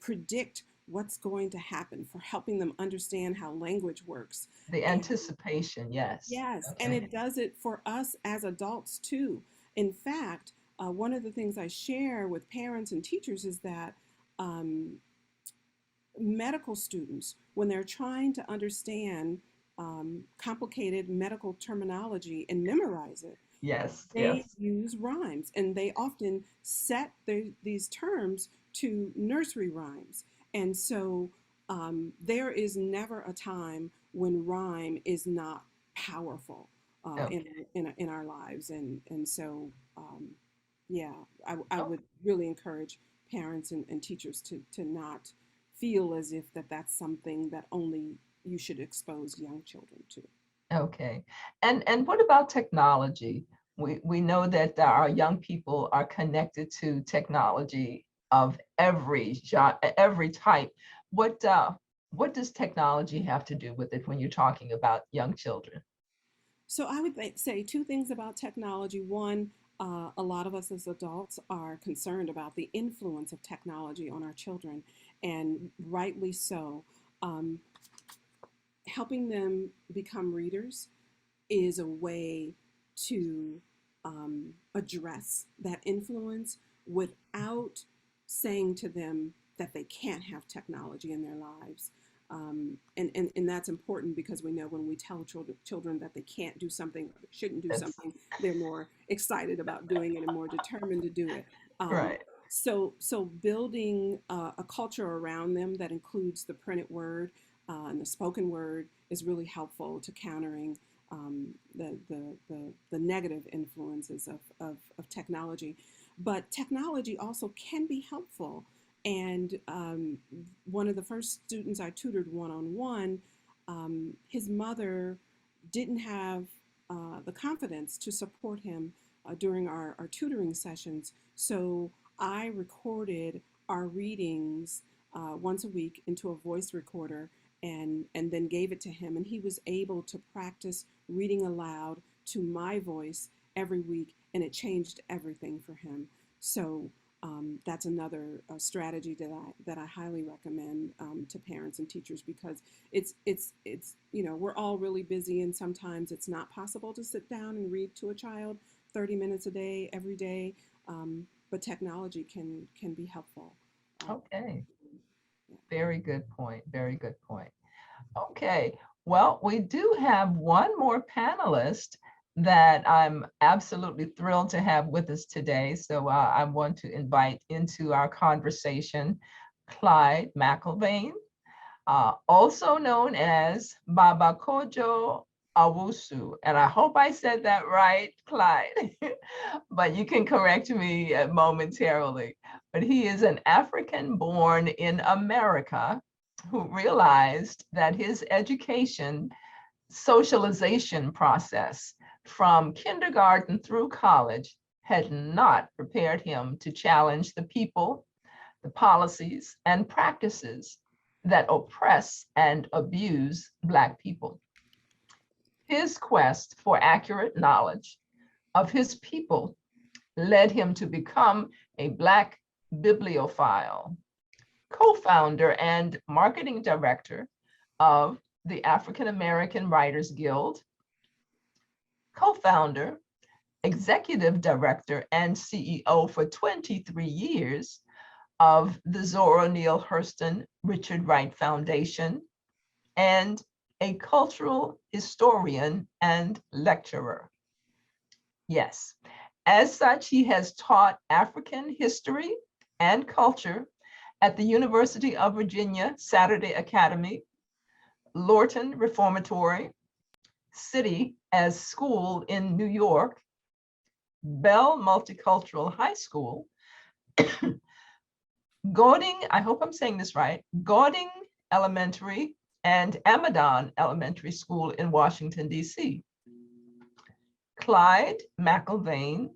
predict what's going to happen, for helping them understand how language works. The And anticipation, yes. yes, and Okay. it does it for us as adults too. In fact, one of the things I share with parents and teachers is that um, medical students, when they're trying to understand complicated medical terminology and memorize it, Yes, they yes. use rhymes, and they often set these terms to nursery rhymes. And so there is never a time when rhyme is not powerful Okay. in our lives. And so, yeah, I Oh, would really encourage parents and teachers to not feel as if that's something that only you should expose young children to. okay. And what about technology? We know that our young people are connected to technology of every type. What does technology have to do with it when you're talking about young children? So I would say two things about technology. One, a lot of us as adults are concerned about the influence of technology on our children, and rightly so. Um, Helping them become readers is a way to address that influence without saying to them that they can't have technology in their lives. And that's important because we know when we tell children that they can't do something or they shouldn't do That's something, they're more excited about doing it and more determined to do it. Um, right. so building a culture around them that includes the printed word, and the spoken word is really helpful to countering the negative influences of technology. But technology also can be helpful. And one of the first students I tutored one-on-one, his mother didn't have the confidence to support him during our tutoring sessions. So I recorded our readings once a week into a voice recorder and then gave it to him. And he was able to practice reading aloud to my voice every week, and it changed everything for him. So that's another strategy that I highly recommend to parents and teachers, because it's we're all really busy, and sometimes it's not possible to sit down and read to a child 30 minutes a day every day, but technology can be helpful. Okay. Very good point. Very good point. Okay. Well, we do have one more panelist that I'm absolutely thrilled to have with us today. So I want to invite into our conversation Clyde McIlvaine, also known as Baba Kojo Awusu. And I hope I said that right, Clyde, but you can correct me momentarily. But he is an African born in America who realized that his education socialization process from kindergarten through college had not prepared him to challenge the people, the policies, and practices that oppress and abuse Black people. His quest for accurate knowledge of his people led him to become a Black bibliophile, co-founder and marketing director of the African American Writers Guild, co-founder, executive director, and CEO for 23 years of the Zora Neale Hurston Richard Wright Foundation, and a cultural historian and lecturer. Yes, as such, he has taught African history and culture at the University of Virginia Saturday Academy, Lorton Reformatory, City as School in New York, Bell Multicultural High School, Gauding, I hope I'm saying this right, Gauding Elementary and Amadon Elementary School in Washington, D.C. Clyde McIlvaine,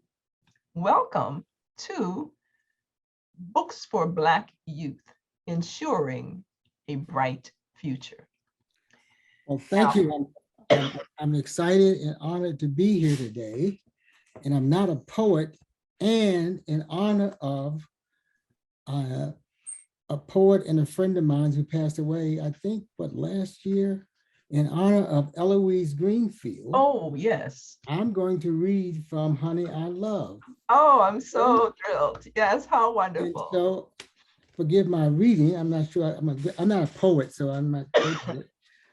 welcome to Books for Black Youth, Ensuring a Bright Future. Well, thank you. I'm excited and honored to be here today. And I'm not a poet, and in honor of a poet and a friend of mine who passed away, I think, last year, in honor of Eloise Greenfield. Oh, yes. I'm going to read from Honey, I Love. Oh, I'm so thrilled. Yes, how wonderful. And so, forgive my reading. I'm not sure, I'm not a poet, so I'm not good at it.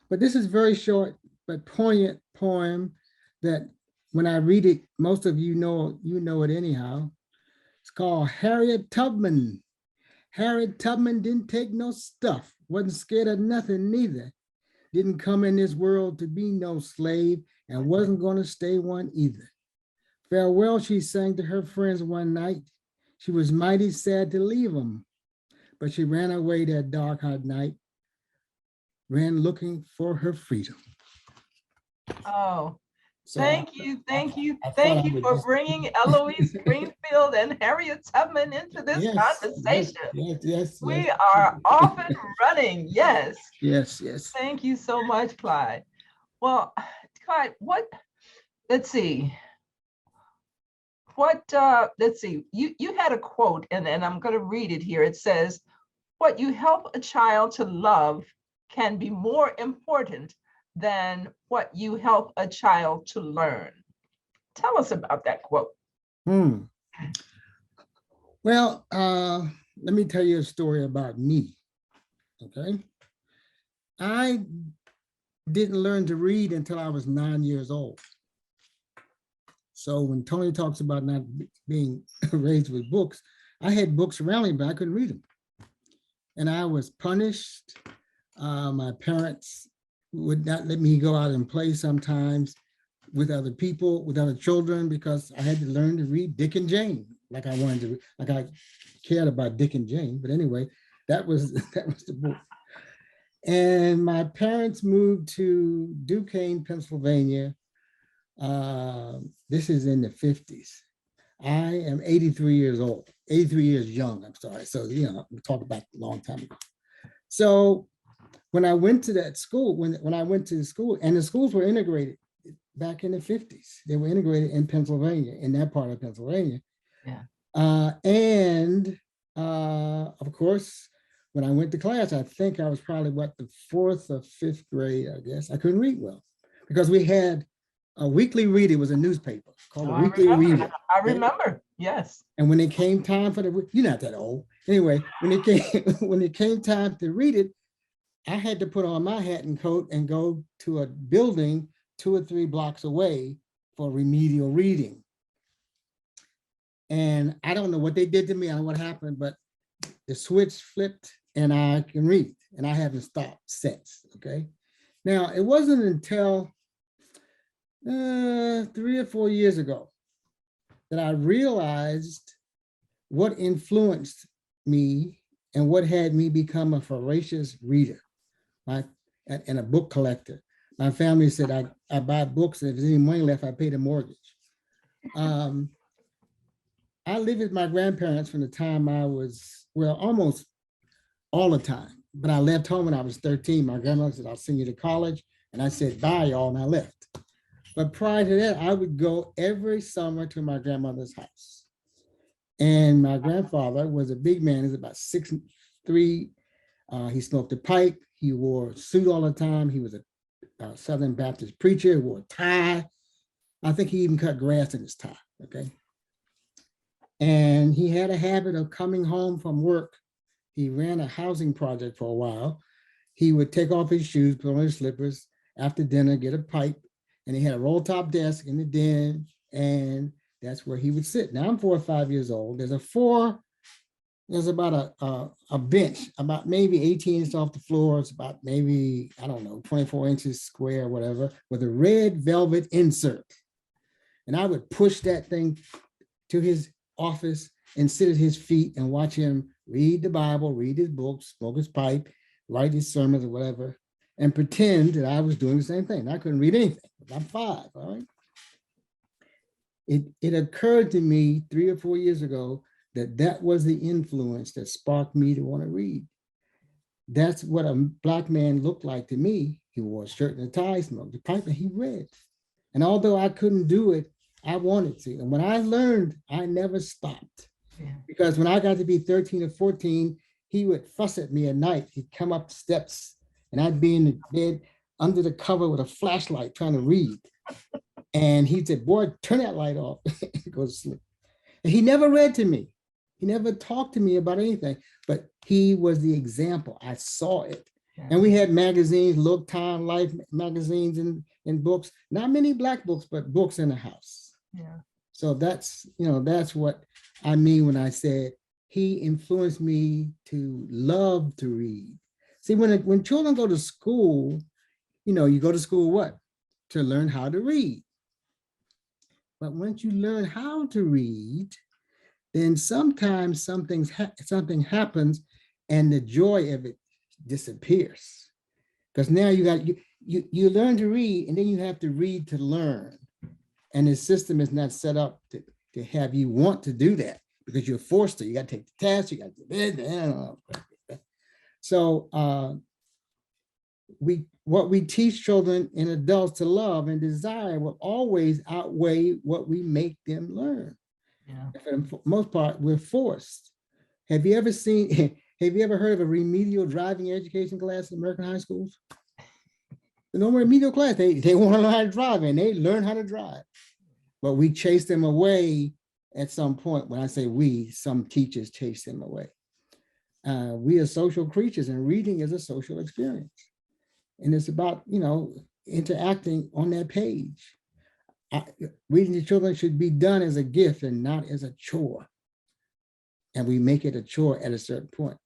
But this is very short but poignant poem that when I read it, most of you know it anyhow. It's called Harriet Tubman. Harriet Tubman didn't take no stuff, wasn't scared of nothing neither. Didn't come in this world to be no slave, and wasn't gonna stay one either. Farewell, she sang to her friends one night. She was mighty sad to leave them, but she ran away that dark hot night, ran looking for her freedom. Oh, So thank you for bringing Eloise Greenfield and Harriet Tubman into this conversation. Yes. We are off and running, yes. Yes. Thank you so much, Clyde. Well, Clyde, let's see, you had a quote, and I'm going to read it here. It says, what you help a child to love can be more important than what you help a child to learn. Tell us about that quote. Well, let me tell you a story about me, okay? I didn't learn to read until I was 9 years old. So when Tony talks about not being raised with books, I had books around me, but I couldn't read them. And I was punished. My parents would not let me go out and play sometimes with other people, with other children, because I had to learn to read Dick and Jane, like I wanted to, like I cared about Dick and Jane. But anyway, that was the book. And my parents moved to Duquesne, Pennsylvania. This is in the 50s. I am 83 years old, 83 years young, I'm sorry. So, we talk about a long time ago. So when I went to that school, when I went to the school, and the schools were integrated back in the 50s, they were integrated in Pennsylvania, in that part of Pennsylvania. Yeah. Of course, when I went to class, I think I was probably the 4th or 5th grade, I guess. I couldn't read well because we had a weekly reader. It was a newspaper called a Weekly Reader. I remember, yes. And when it came time for you're not that old. Anyway, when it came time to read it, I had to put on my hat and coat and go to a building 2 or 3 blocks away for remedial reading. And I don't know what they did to me or what happened, but the switch flipped and I can read, and I haven't stopped since, okay? Now, it wasn't until 3 or 4 years ago that I realized what influenced me and what had me become a voracious reader and a book collector. My family said I buy books, and if there's any money left, I pay the mortgage. I lived with my grandparents from the time I was, almost all the time, but I left home when I was 13. My grandmother said, I'll send you to college. And I said, bye, y'all, and I left. But prior to that, I would go every summer to my grandmother's house. And my grandfather was a big man. He was about 6'3". He smoked a pipe. He wore a suit all the time. He was a Southern Baptist preacher. He wore a tie. I think he even cut grass in his tie, okay? And he had a habit of coming home from work. He ran a housing project for a while. He would take off his shoes, put on his slippers, after dinner, get a pipe, and he had a roll top desk in the den, and that's where he would sit. Now I'm 4 or 5 years old. There's about a bench, about maybe 18 inches off the floor. It's about maybe, I don't know, 24 inches square or whatever, with a red velvet insert. And I would push that thing to his office and sit at his feet and watch him read the Bible, read his books, smoke his pipe, write his sermons or whatever, and pretend that I was doing the same thing. I couldn't read anything. I'm 5, all right? It occurred to me 3 or 4 years ago that was the influence that sparked me to want to read. That's what a Black man looked like to me. He wore a shirt and a tie, smoked a pipe, and he read. And although I couldn't do it, I wanted to. And when I learned, I never stopped. Yeah. Because when I got to be 13 or 14, he would fuss at me at night. He'd come up the steps and I'd be in the bed under the cover with a flashlight trying to read. And he said, boy, turn that light off and go to sleep. And he never read to me. He never talked to me about anything, but he was the example. I saw it. Yeah. And we had magazines, Look, Time, Life magazines and books, not many Black books, but books in the house. Yeah. So that's what I mean when I said he influenced me to love to read. See, when children go to school, you go to school what? To learn how to read. But once you learn how to read, then sometimes something happens and the joy of it disappears. Because now you learn to read, and then you have to read to learn. And the system is not set up to have you want to do that because you're forced to. You got to take the test, you got to do it. So what we teach children and adults to love and desire will always outweigh what we make them learn. Yeah. For the most part, we're forced. Have you ever heard of a remedial driving education class in American high schools? The no remedial class, they want to learn how to drive, and they learn how to drive. But we chase them away at some point. When I say we, some teachers chase them away. We are social creatures, and reading is a social experience. And it's about, interacting on that page. Reading to children should be done as a gift and not as a chore. And we make it a chore at a certain point.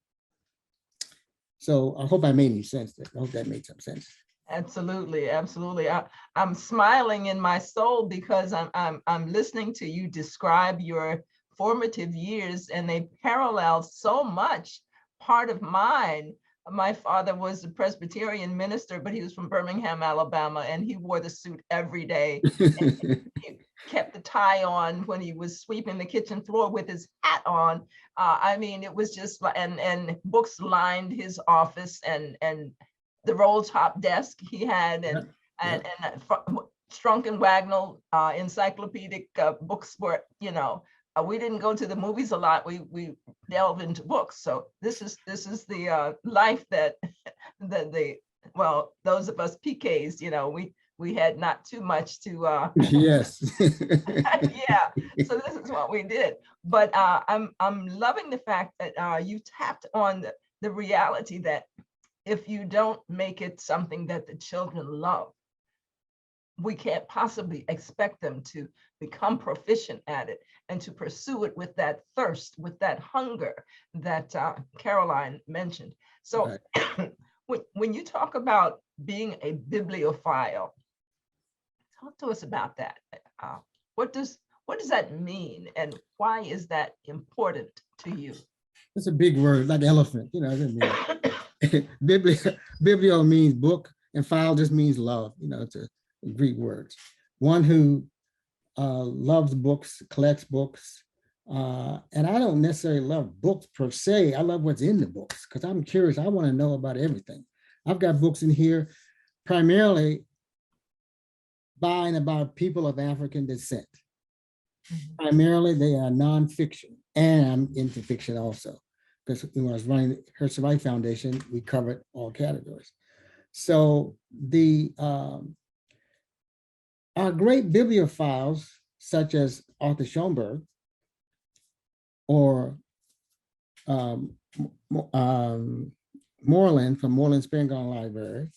So I hope I made any sense there. I hope that made some sense. Absolutely, absolutely. I'm smiling in my soul because I'm listening to you describe your formative years, and they parallel so much part of mine. My father was a Presbyterian minister, but he was from Birmingham, Alabama, and he wore the suit every day. He kept the tie on when he was sweeping the kitchen floor with his hat on. I mean, it was just, and books lined his office, and the roll top desk he had, and Strunk and Wagnall encyclopedic books were, we didn't go to the movies a lot. We delve into books. So this is the life that those of us PKs, we had not too much to Yes. yeah. So this is what we did. But I'm loving the fact that you tapped on the reality that if you don't make it something that the children love, we can't possibly expect them to become proficient at it and to pursue it with that thirst, with that hunger that Caroline mentioned. So when you talk about being a bibliophile, talk to us about that. What does that mean, and why is that important to you? It's a big word, like elephant, it doesn't mean. Biblio means book, and phile just means love. It's a Greek word. One who loves books, collects books, and I don't necessarily love books per se. I love what's in the books because I'm curious. I want to know about everything. I've got books in here primarily by and about people of African descent. Primarily, they are nonfiction, and I'm into fiction also, because when I was running Her Survive Foundation, we covered all categories. So our great bibliophiles, such as Arthur Schoenberg or Moreland from Moreland Spingarn Library,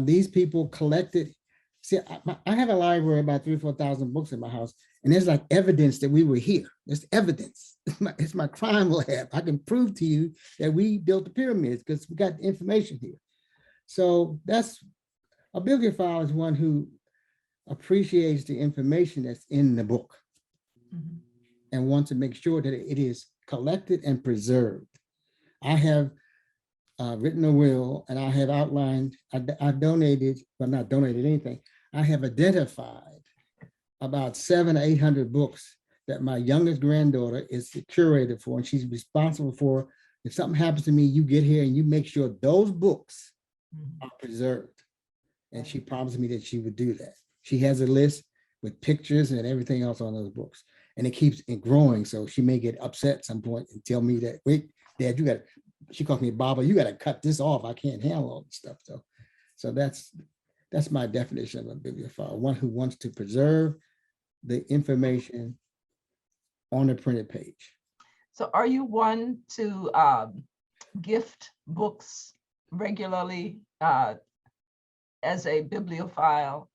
these people collected. See, I have a library about 3,000 or 4,000 books in my house, and there's like evidence that we were here. There's evidence. It's my crime lab. I can prove to you that we built the pyramids because we got the information here. So that's a bibliophile, is one who appreciates the information that's in the book and wants to make sure that it is collected and preserved. I have written a will, and I have outlined, I donated, but not donated anything. I have identified about 700 or 800 books that my youngest granddaughter is the curator for, and she's responsible for. If something happens to me, you get here and you make sure those books are preserved. And she promised me that she would do that. She has a list with pictures and everything else on those books, and it keeps growing. So she may get upset at some point and tell me that, wait, Dad, she calls me Baba, you got to cut this off. I can't handle all this stuff. So that's my definition of a bibliophile, one who wants to preserve the information on the printed page. So are you one to gift books regularly as a bibliophile?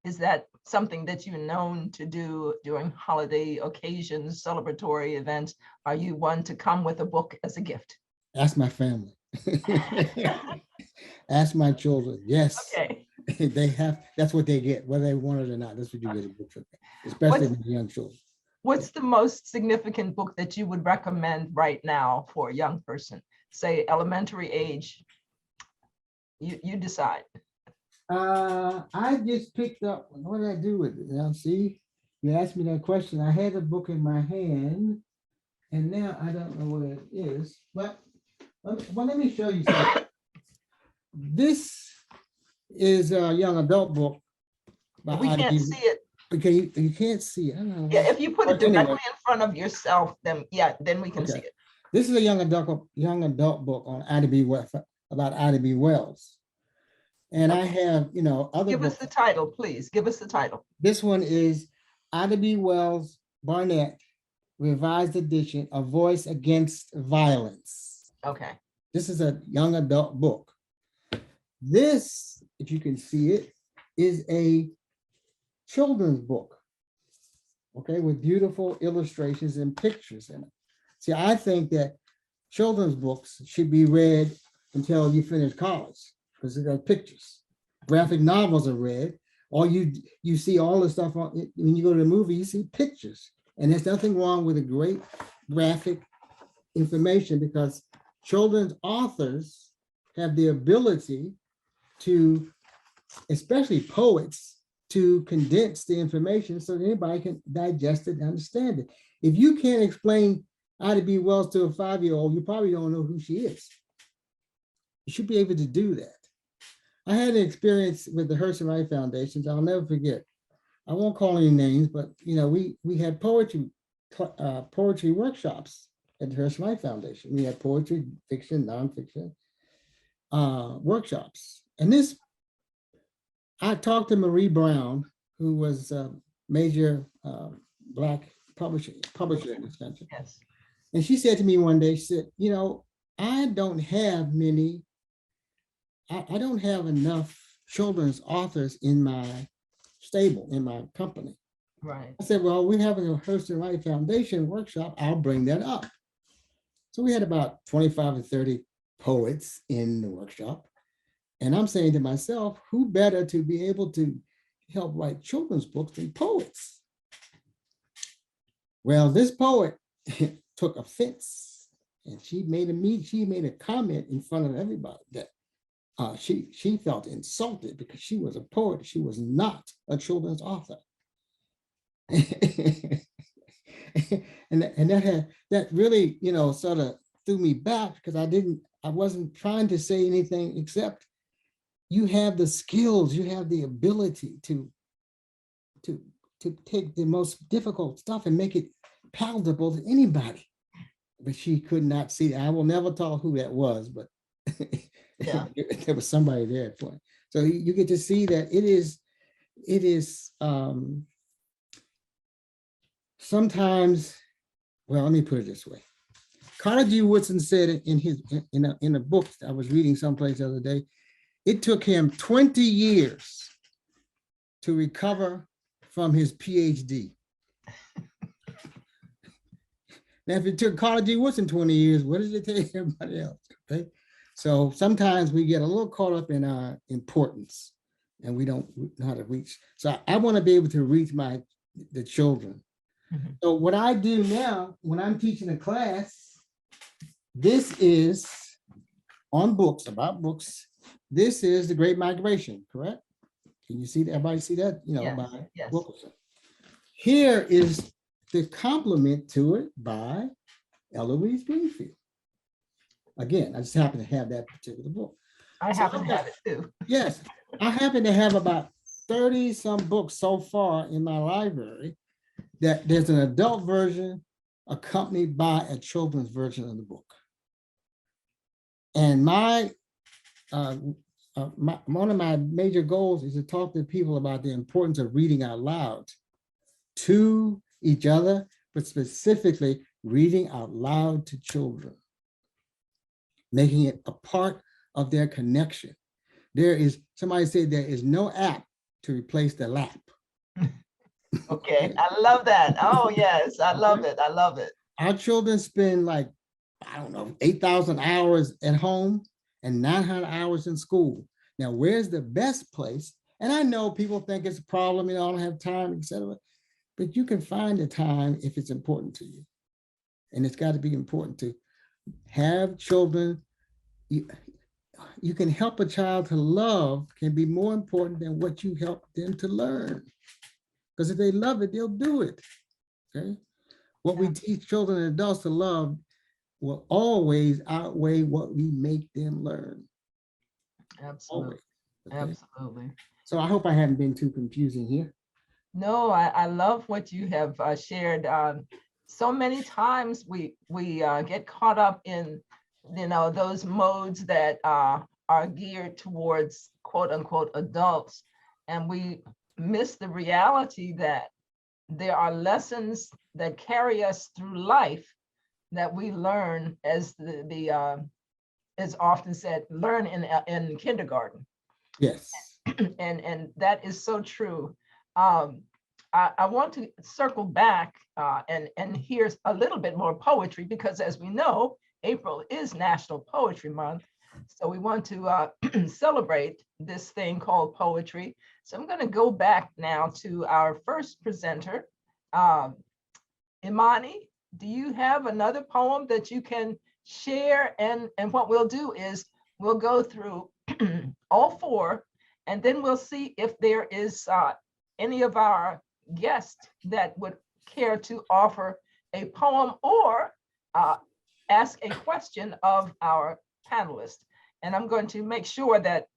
Is that something that you're known to do during holiday occasions, celebratory events? Are you one to come with a book as a gift? Ask my family. Ask my children. Yes. Okay. That's what they get, whether they want it or not. That's what you get a book for them, especially with young children. What's the most significant book that you would recommend right now for a young person, say elementary age? You decide. I just picked up, what did I do with it? Now, see, you asked me that question. I had a book in my hand, and now I don't know what it is, but let me show you something. This is a young adult book. We can't see it. Okay, you can't see it. I don't know. Yeah, if you put it directly in front of yourself, then we can see it. This is a young adult book on about Ida B. Wells. And I have, other Give books. us the title, please. Give us the title. This one is Ida B. Wells Barnett, Revised Edition, A Voice Against Violence. Okay. This is a young adult book. This, if you can see it, is a children's book, okay, with beautiful illustrations and pictures in it. See, I think that children's books should be read until you finish college, because it got pictures. Graphic novels are read. All you see all the stuff on, when you go to the movie, you see pictures. And there's nothing wrong with a great graphic information, because children's authors have the ability to, especially poets, to condense the information so that anybody can digest it and understand it. If you can't explain Ida B. Wells to a 5-year-old, you probably don't know who she is. You should be able to do that. I had an experience with the Herschel Wright Foundations. I'll never forget. I won't call any names, but we had poetry workshops at the Herschel Wright Foundation. We had poetry, fiction, nonfiction workshops. And I talked to Marie Brown, who was a major Black publisher in this country. Yes. And she said to me one day, she said, I don't have enough children's authors in my stable, in my company. Right. I said, well, we're having a Herschel Wright Foundation workshop. I'll bring that up. So we had about 25 or 30 poets in the workshop. And I'm saying to myself, who better to be able to help write children's books than poets? Well, this poet took offense, and she made a comment in front of everybody that she felt insulted because she was a poet. She was not a children's author. and that really, sort of threw me back, because I wasn't trying to say anything except you have the skills, you have the ability to take the most difficult stuff and make it palatable to anybody. But she could not see that. I will never tell who that was, but Yeah. there was somebody there at point. So you get to see that it is sometimes, well, let me put it this way. Carter G. Woodson said in a book I was reading someplace the other day, it took him 20 years to recover from his PhD. Now, if it took Carter G. Woodson 20 years, what does it take everybody else? Okay. So sometimes we get a little caught up in our importance and we don't know how to reach. So I want to be able to reach the children. Mm-hmm. So what I do now when I'm teaching a class, this is on books, about books. This is The Great Migration, correct? Can you see that? Everybody see that? Yes, by yes. Wilkerson. Here is the complement to it by Eloise Greenfield. Again, I just happen to have that particular book. I happen to have it too. Yes, I happen to have about 30 some books so far in my library that there's an adult version accompanied by a children's version of the book. And one of my major goals is to talk to people about the importance of reading out loud to each other, but specifically reading out loud to children, making it a part of their connection. Somebody said there is no app to replace the lap. Okay, I love that. Oh yes, I love it. I love it. Our children spend 8,000 hours at home and 900 hours in school. Now, where's the best place? And I know people think it's a problem, I don't have time, etc. But you can find the time if it's important to you. And it's got to be important to have children. You can help a child to love can be more important than what you help them to learn. Because if they love it, they'll do it. Okay. What we teach children and adults to love will always outweigh what we make them learn. Absolutely. Okay? Absolutely. So I hope I haven't been too confusing here. No, I love what you have shared. So many times we get caught up in, those modes that are geared towards quote unquote adults, and we miss the reality that there are lessons that carry us through life that we learn, as is often said, learn in kindergarten. Yes. And that is so true. I want to circle back and hear a little bit more poetry, because as we know, April is National Poetry Month. So we want to celebrate this thing called poetry. So I'm going to go back now to our first presenter. Imani, do you have another poem that you can share? And what we'll do is we'll go through all four, and then we'll see if there is any of our guests that would care to offer a poem or ask a question of our panelists. And I'm going to make sure that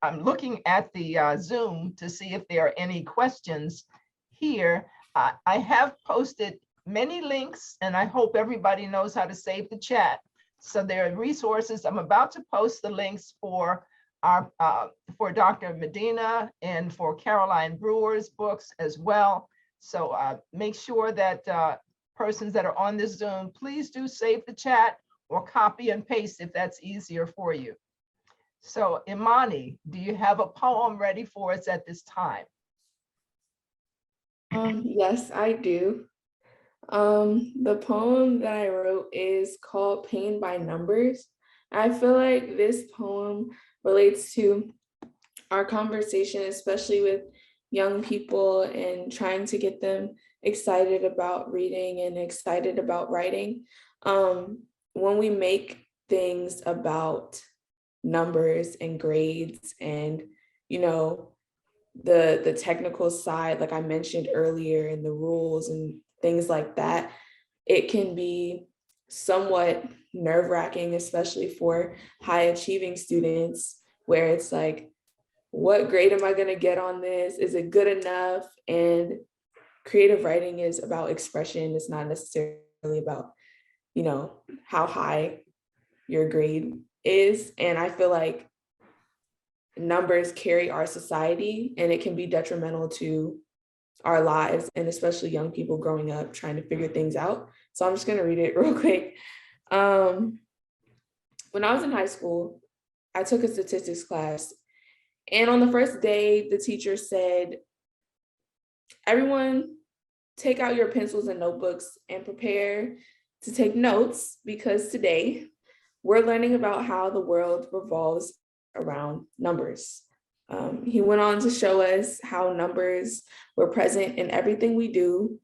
I'm looking at the Zoom to see if there are any questions here. I have posted many links, and I hope everybody knows how to save the chat. So there are resources. I'm about to post the links for our for Dr. Medina and for Caroline Brewer's books as well. So make sure that persons that are on this Zoom, please do save the chat or copy and paste if that's easier for you. So Imani, do you have a poem ready for us at this time? Yes, I do. The poem that I wrote is called Pain by Numbers. I feel like this poem relates to our conversation, especially with young people and trying to get them excited about reading and excited about writing. When we make things about numbers and grades and, you know, the technical side, like I mentioned earlier, and the rules and things like that, it can be somewhat nerve-wracking, especially for high achieving students, where it's like, what grade am I going to get on this? Is it good enough? And creative writing is about expression. It's not necessarily about, you know, how high your grade is. And I feel like numbers carry our society, and it can be detrimental to our lives, and especially young people growing up trying to figure things out. So I'm just going to read it real quick. When I was in high school, I took a statistics class, and on the first day, the teacher said, everyone take out your pencils and notebooks and prepare to take notes, because today we're learning about how the world revolves around numbers. He went on to show us how numbers were present in everything we do,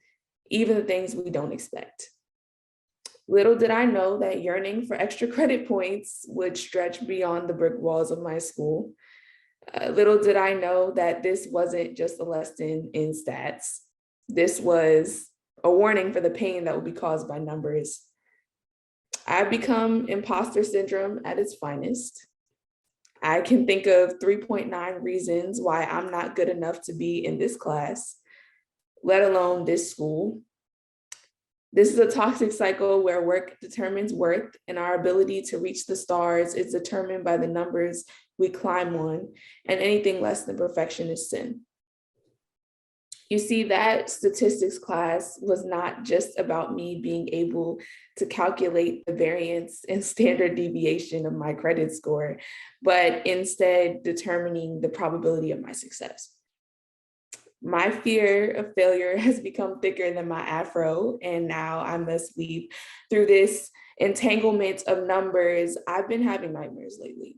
even the things we don't expect. Little did I know that yearning for extra credit points would stretch beyond the brick walls of my school. Little did I know that this wasn't just a lesson in stats. This was a warning for the pain that would be caused by numbers. I've become imposter syndrome at its finest. I can think of 3.9 reasons why I'm not good enough to be in this class, let alone this school. This is a toxic cycle where work determines worth, and our ability to reach the stars is determined by the numbers we climb on, and anything less than perfection is sin. You see, that statistics class was not just about me being able to calculate the variance and standard deviation of my credit score, but instead determining the probability of my success. My fear of failure has become thicker than my afro, and now I must weave through this entanglement of numbers. I've been having nightmares lately.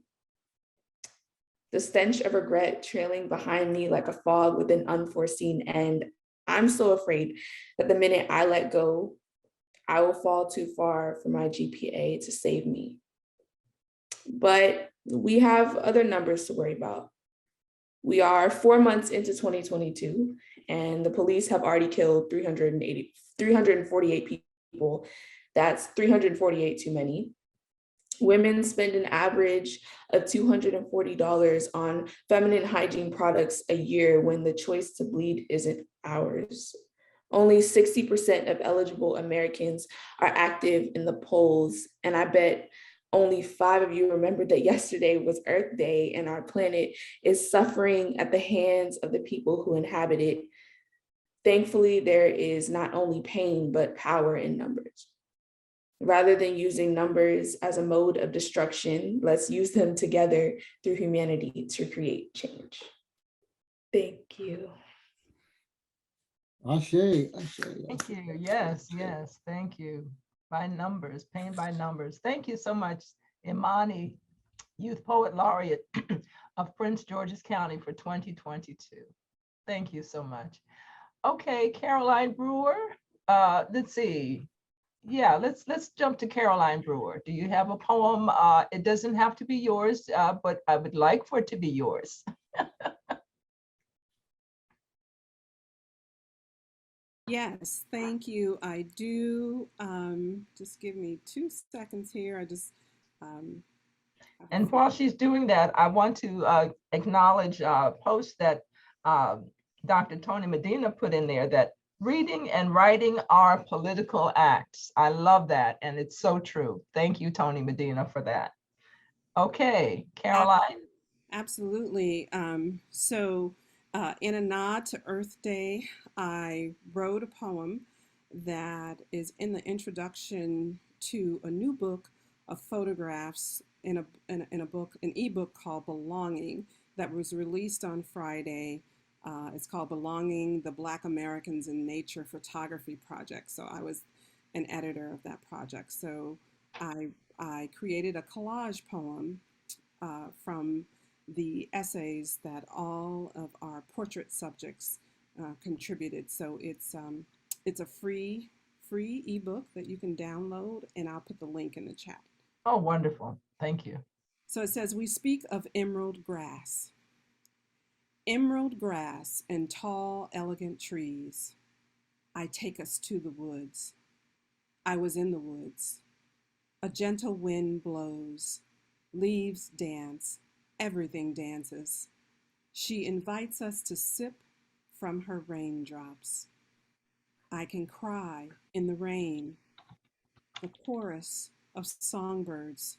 The stench of regret trailing behind me like a fog with an unforeseen end. I'm so afraid that the minute I let go, I will fall too far for my GPA to save me. But we have other numbers to worry about. We are 4 months into 2022, and the police have already killed 348 people. That's 348 too many. Women spend an average of $240 on feminine hygiene products a year when the choice to bleed isn't ours. Only 60% of eligible Americans are active in the polls, and I bet only 5 of you remembered that yesterday was Earth Day and our planet is suffering at the hands of the people who inhabit it. Thankfully, there is not only pain, but power in numbers. Rather than using numbers as a mode of destruction, let's use them together through humanity to create change. Thank you. Ashe. Thank you. Yes, yes. Thank you. By numbers, pain by numbers. Thank you so much, Imani. Youth Poet Laureate of Prince George's County for 2022. Thank you so much. Okay, Caroline Brewer, let's see. Yeah, let's jump to Caroline Brewer. Do you have a poem? It doesn't have to be yours, but I would like for it to be yours. Yes, thank you. I do. Just give me 2 seconds here. I just. And while she's doing that, I want to acknowledge a post that Dr. Tony Medina put in there, that reading and writing are political acts. I love that, and it's so true. Thank you, Tony Medina, for that. Okay, Caroline. Absolutely. In a nod to Earth Day, I wrote a poem that is in the introduction to a new book of photographs in a book, an ebook called Belonging, that was released on Friday. It's called Belonging: The Black Americans in Nature Photography Project. So I was an editor of that project. So I created a collage poem from the essays that all of our portrait subjects contributed. So it's a free ebook that you can download, and I'll put the link in the chat. Oh, wonderful. Thank you. So it says, we speak of emerald grass. Emerald grass and tall, elegant trees. I take us to the woods. I was in the woods. A gentle wind blows. Leaves dance. Everything dances. She invites us to sip from her raindrops. I can cry in the rain. The chorus of songbirds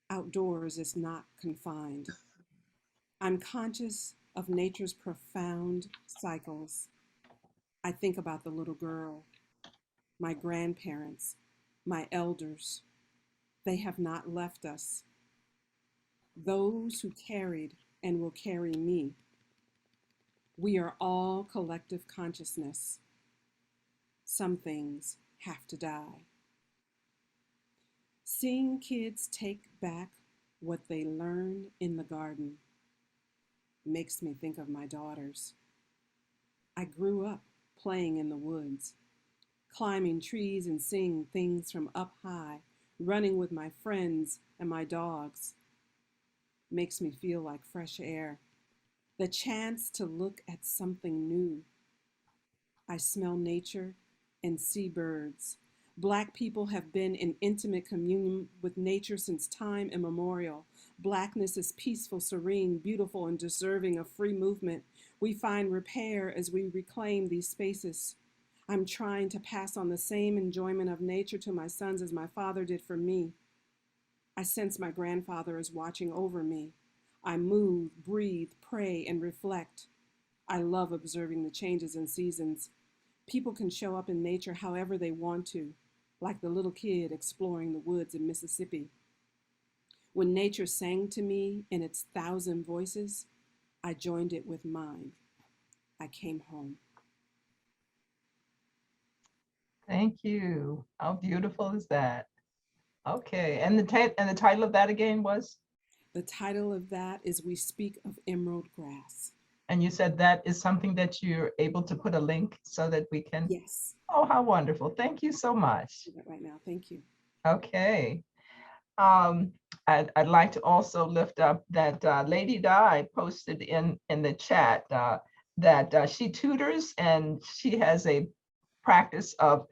outdoors is not confined. I'm conscious of nature's profound cycles. I think about the little girl, my grandparents, my elders. They have not left us. Those who carried and will carry me. We are all collective consciousness. Some things have to die. Seeing kids take back what they learned in the garden makes me think of my daughters. I grew up playing in the woods, climbing trees and seeing things from up high, running with my friends and my dogs. Makes me feel like fresh air, the chance to look at something new. I smell nature and see birds. Black people have been in intimate communion with nature since time immemorial. Blackness is peaceful, serene, beautiful, and deserving of free movement. We find repair as we reclaim these spaces. I'm trying to pass on the same enjoyment of nature to my sons as my father did for me. I sense my grandfather is watching over me. I move, breathe, pray, and reflect. I love observing the changes in seasons. People can show up in nature however they want to, like the little kid exploring the woods in Mississippi. When nature sang to me in its 1,000 voices, I joined it with mine. I came home. Thank you. How beautiful is that? Okay, and the title of that again was? The title of that is We Speak of Emerald Grass. And you said that is something that you're able to put a link so that we can? Yes. Oh, how wonderful. Thank you so much. I'll do that right now. Thank you. Okay. I'd like to also lift up that Lady Di posted in the chat that she tutors, and she has a practice of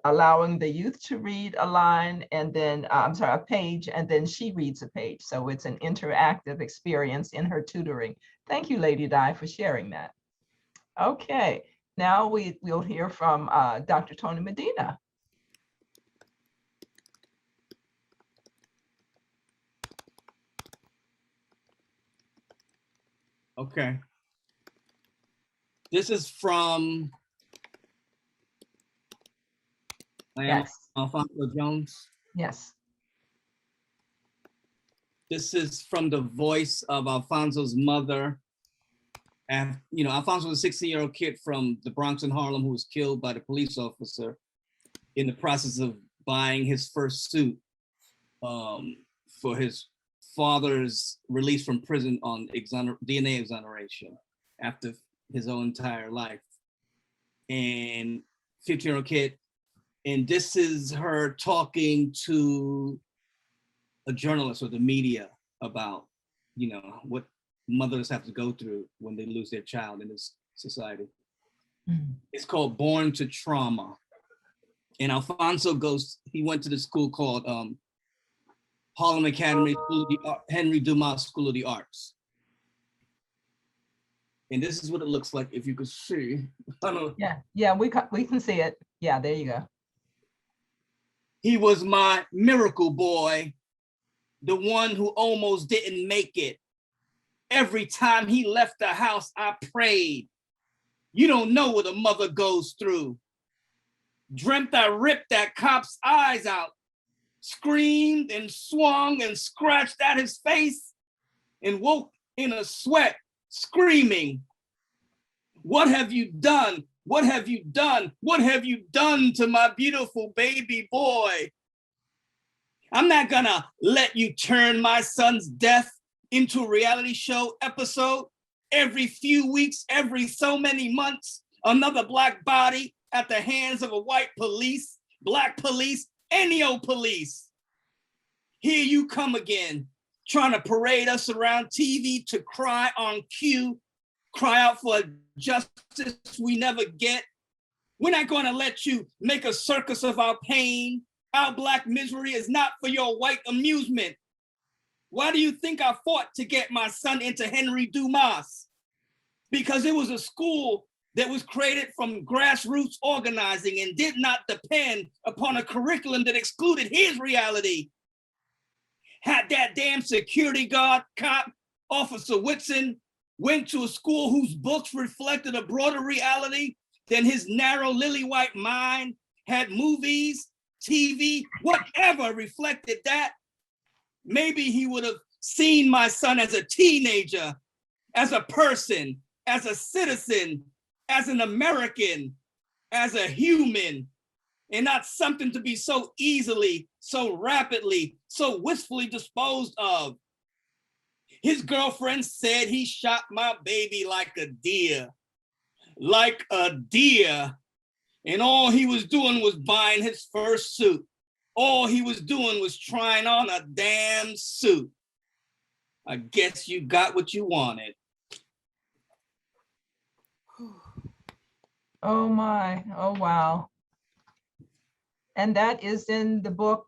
allowing the youth to read a line, and then a page, and then she reads a page. So it's an interactive experience in her tutoring. Thank you, Lady Di, for sharing that. Okay, now we'll hear from Dr. Tony Medina. Okay. This is from Yes. Alfonso Jones. Yes. This is from the voice of Alfonso's mother. And, you know, Alfonso was a 16-year-old kid from the Bronx and Harlem who was killed by the police officer in the process of buying his first suit for his father's release from prison on DNA exoneration after his whole entire life. And 15-year-old kid. And this is her talking to a journalist or the media about, you know, what mothers have to go through when they lose their child in this society. Mm. It's called Born to Trauma. And Alfonso he went to the school called Harlem Academy School of the Henry Dumas School of the Arts. And this is what it looks like if you could see. Yeah, we can see it. Yeah, there you go. He was my miracle boy, the one who almost didn't make it. Every time he left the house, I prayed. You don't know what a mother goes through. Dreamt I ripped that cop's eyes out, screamed and swung and scratched at his face, and woke in a sweat, screaming, "What have you done? What have you done? What have you done to my beautiful baby boy?" I'm not gonna let you turn my son's death into a reality show episode. Every few weeks, every so many months, another Black body at the hands of a white police, Black police, any old police. Here you come again, trying to parade us around TV to cry on cue, cry out for justice we never get. We're not going to let you make a circus of our pain. Our Black misery is not for your white amusement. Why do you think I fought to get my son into Henry Dumas? Because it was a school that was created from grassroots organizing and did not depend upon a curriculum that excluded his reality. Had that damn security guard cop, Officer Whitson, went to a school whose books reflected a broader reality than his narrow lily white mind, had movies, TV, whatever reflected that, maybe he would have seen my son as a teenager, as a person, as a citizen, as an American, as a human, and not something to be so easily, so rapidly, so wistfully disposed of. His girlfriend said he shot my baby like a deer, and all he was doing was buying his first suit. All he was doing was trying on a damn suit. I guess you got what you wanted. Oh my, oh wow. And that is in the book.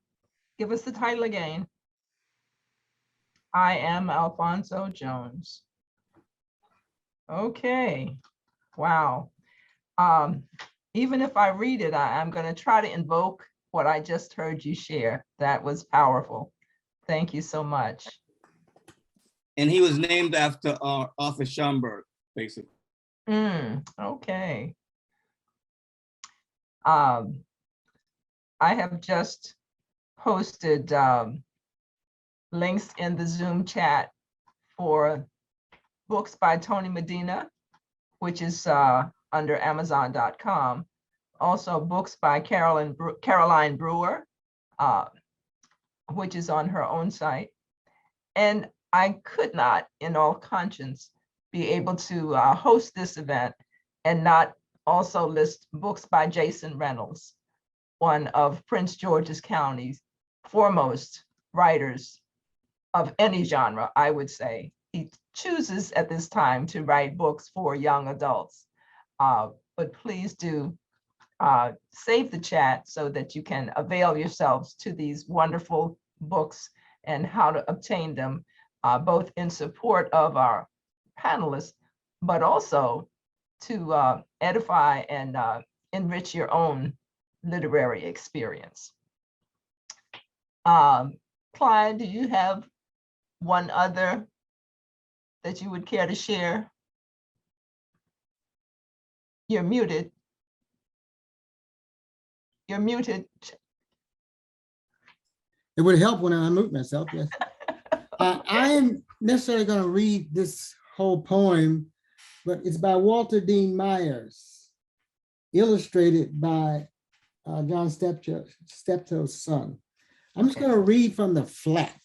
Give us the title again. I Am Alfonso Jones. Okay, wow. Even if I read it, I'm going to try to invoke what I just heard you share. That was powerful. Thank you so much. And he was named after Arthur Schomburg, basically. Okay. I have just posted links in the Zoom chat for books by Tony Medina, which is under Amazon.com. Also books by Caroline Brewer, which is on her own site. And I could not, in all conscience, be able to host this event and not also list books by Jason Reynolds, one of Prince George's County's foremost writers of any genre, I would say. He chooses at this time to write books for young adults, but please do save the chat so that you can avail yourselves to these wonderful books and how to obtain them, both in support of our panelists, but also to edify and enrich your own literary experience. Clyde, do you have one other that you would care to share? You're muted. You're muted. It would help when I unmute myself, yes. I am necessarily going to read this whole poem, but it's by Walter Dean Myers, illustrated by John Steptow's son. I'm just going to read from the flap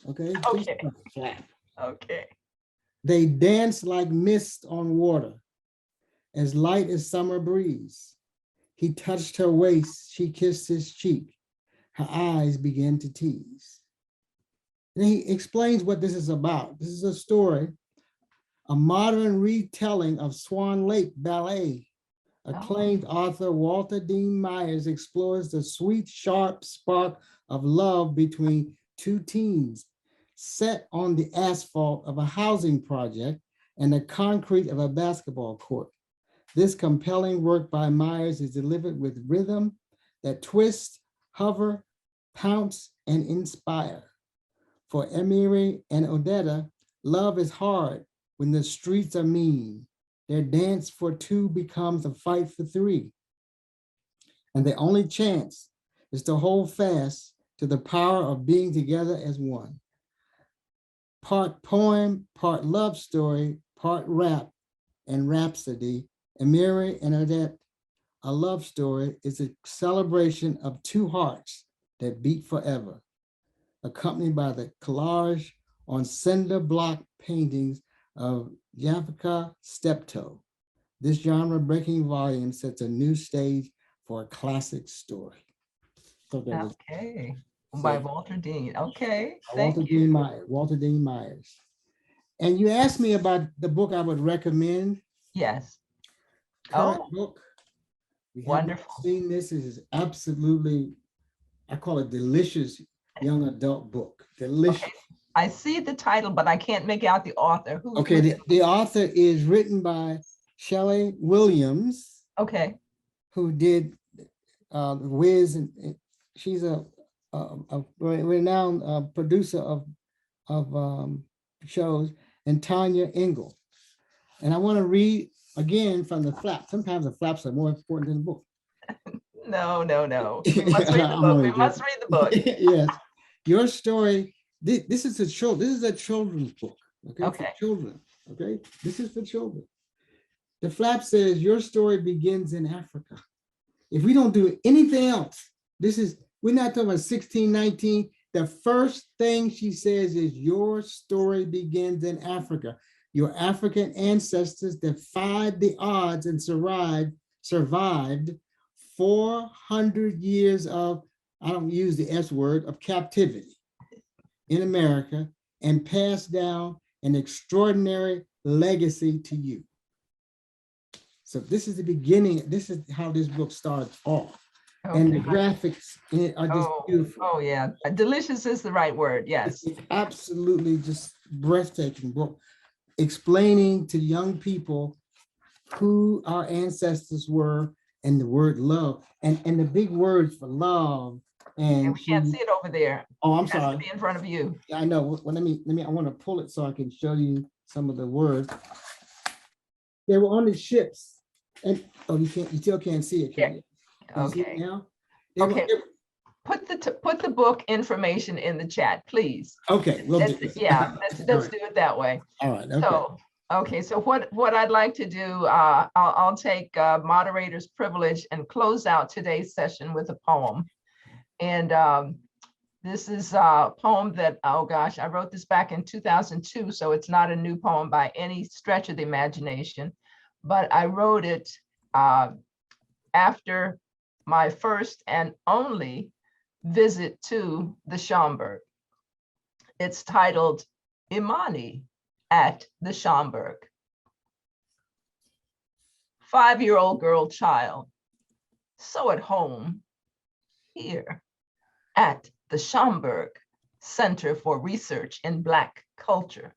Okay? Just Okay. a flap. Okay. They danced like mist on water, as light as summer breeze. He touched her waist, she kissed his cheek. Her eyes began to tease. And he explains what this is about. This is a story, a modern retelling of Swan Lake Ballet. Acclaimed author Walter Dean Myers explores the sweet, sharp spark of love between two teens set on the asphalt of a housing project and the concrete of a basketball court. This compelling work by Myers is delivered with rhythm that twists, hover, pounce, and inspire. For Emiri and Odetta, love is hard when the streets are mean. Their dance for two becomes a fight for three. And the only chance is to hold fast to the power of being together as one. Part poem, part love story, part rap and rhapsody, Emiri and Odette, a love story, is a celebration of two hearts that beat forever, accompanied by the collage on cinder block paintings of Jaffa Steptoe. This genre-breaking volume sets a new stage for a classic story. So that was Okay. By Walter Dean. Okay. Thank Walter you. Dean Myers. Walter Dean Myers. And you asked me about the book I would recommend. Yes. Current Oh, book. We have wonderful. seen this. This is absolutely, I call it delicious young adult book. Delicious. Okay. I see the title, but I can't make out the author. Who? Okay, the author is written by Shelley Williams, Okay. who did Wiz, and she's a renowned producer of shows, and Tanya Engel. And I want to read again from the flap. Sometimes the flaps are more important than the book. No, no, no. We must read the book. We must read the book. Yes, your story. This is a children's book. Okay, Okay. for children. Okay, this is for children. The flap says your story begins in Africa. If we don't do anything else, we're not talking about 1619. The first thing she says is your story begins in Africa. Your African ancestors defied the odds and survived 400 years of, I don't use the S word, of captivity in America and passed down an extraordinary legacy to you. So this is the beginning. This is how this book starts off. Okay. And the graphics in it are just beautiful. Oh, yeah. Delicious is the right word. Yes. It's absolutely just breathtaking book, explaining to young people who our ancestors were and the word love and the big words for love. And And we can't see it over there. Oh, I'm It has to sorry. be in front of you. Yeah, I know. Well, let me. I want to pull it so I can show you some of the words. They were on the ships, and you still can't see it, can you? Can you see it Okay. now? Okay. Put the book information in the chat, please. Okay, we'll do Let's do it that way. All right. Okay. So what I'd like to do, I'll take moderator's privilege and close out today's session with a poem. And this is a poem that, oh gosh, I wrote this back in 2002, so it's not a new poem by any stretch of the imagination, but I wrote it after my first and only visit to the Schomburg. It's titled Imani at the Schomburg. 5-year-old girl child, so at home here at the Schomburg Center for Research in Black Culture.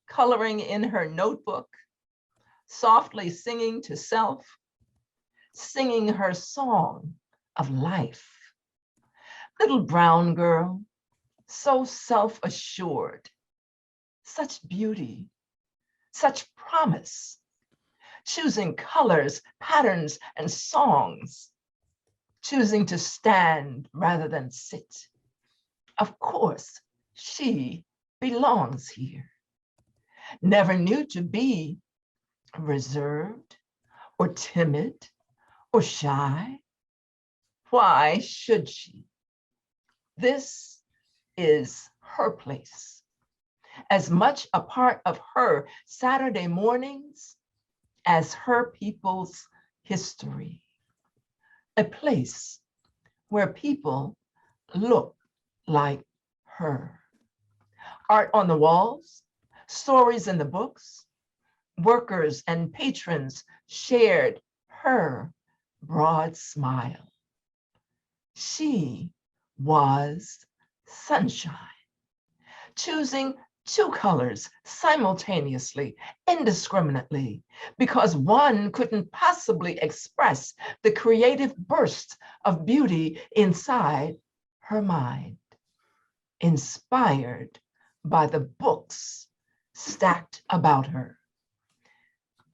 Coloring in her notebook, softly singing to self, singing her song of life. Little brown girl, so self-assured, such beauty, such promise, choosing colors, patterns, and songs, choosing to stand rather than sit. Of course, she belongs here. Never knew to be reserved or timid or shy. Why should she? This is her place, as much a part of her Saturday mornings as her people's history. A place where people look like her. Art on the walls, stories in the books, workers and patrons shared her broad smile. She was sunshine, choosing two colors simultaneously, indiscriminately, because one couldn't possibly express the creative burst of beauty inside her mind, inspired by the books stacked about her.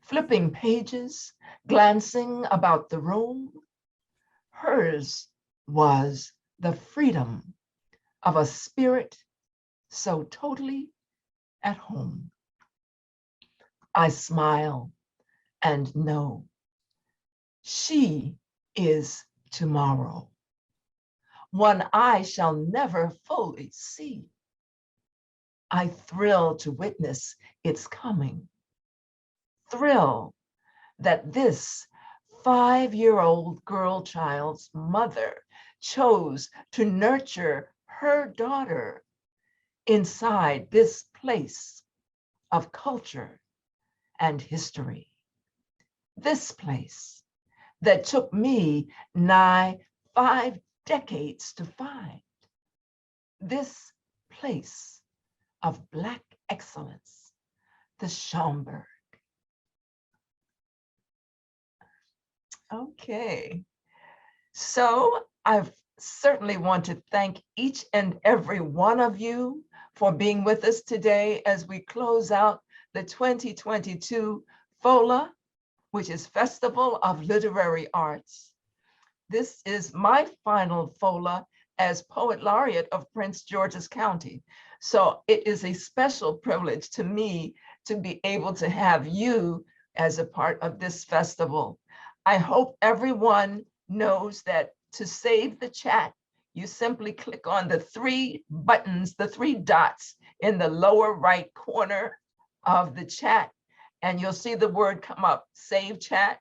Flipping pages, glancing about the room, hers was the freedom of a spirit so totally at home. I smile and know she is tomorrow, one I shall never fully see. I thrill to witness its coming, thrill that this 5-year-old girl child's mother chose to nurture her daughter inside this place of culture and history. This place that took me nigh 5 decades to find. This place of Black excellence, the Schaumburg. Okay, so I certainly want to thank each and every one of you for being with us today as we close out the 2022 FOLA, which is Festival of Literary Arts. This is my final FOLA as Poet Laureate of Prince George's County. So it is a special privilege to me to be able to have you as a part of this festival. I hope everyone knows that to save the chat, you simply click on the 3 buttons, the 3 dots in the lower right corner of the chat, and you'll see the word come up, Save Chat.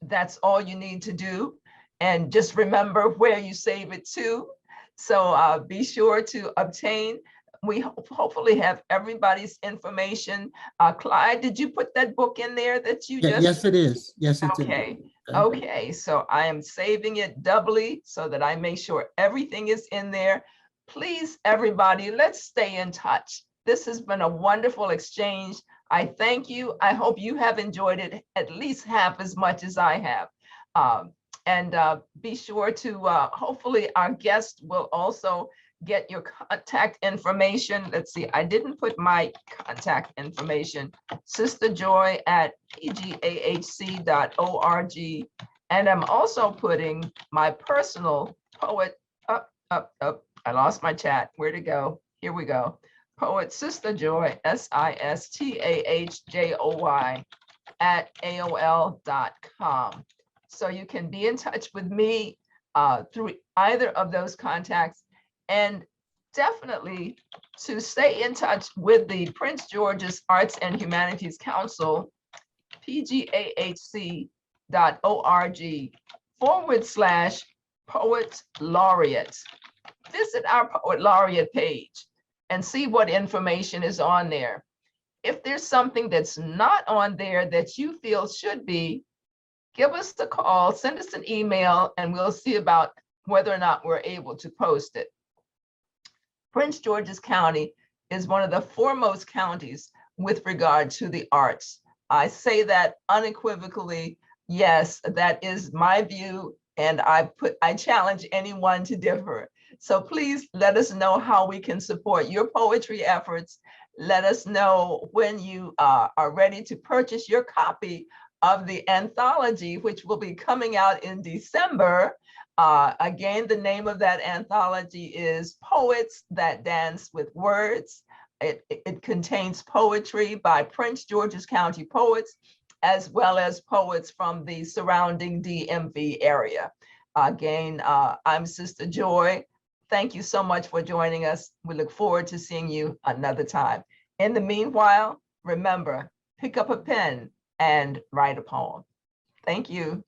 That's all you need to do. And just remember where you save it to. So be sure to obtain. We hopefully have everybody's information. Clyde, did you put that book in there that you just? Yes, it is. Yes, it's Okay. in there. Okay, so I am saving it doubly so that I make sure everything is in there. Please, everybody, let's stay in touch. This has been a wonderful exchange. I thank you. I hope you have enjoyed it at least half as much as I have. And be sure to, hopefully our guest will also get your contact information. Let's see, I didn't put my contact information. Sister Joy at pgahc.org. And I'm also putting my personal poet, I lost my chat, where'd it go? Here we go. Poet Sister Joy, SISTAHJOY at AOL.com. So you can be in touch with me through either of those contacts, and definitely to stay in touch with the Prince George's Arts and Humanities Council, pgahc.org/Poet Laureate. Visit our Poet Laureate page and see what information is on there. If there's something that's not on there that you feel should be, give us a call, send us an email, and we'll see about whether or not we're able to post it. Prince George's County is one of the foremost counties with regard to the arts. I say that unequivocally. Yes, that is my view, and I challenge anyone to differ. So please let us know how we can support your poetry efforts. Let us know when you are ready to purchase your copy of the anthology, which will be coming out in December. Again, the name of that anthology is Poets That Dance with Words. It contains poetry by Prince George's County poets, as well as poets from the surrounding DMV area. Again, I'm Sister Joy Thank you so much for joining us. We look forward to seeing you another time. In the meanwhile, remember, pick up a pen and write a poem. Thank you.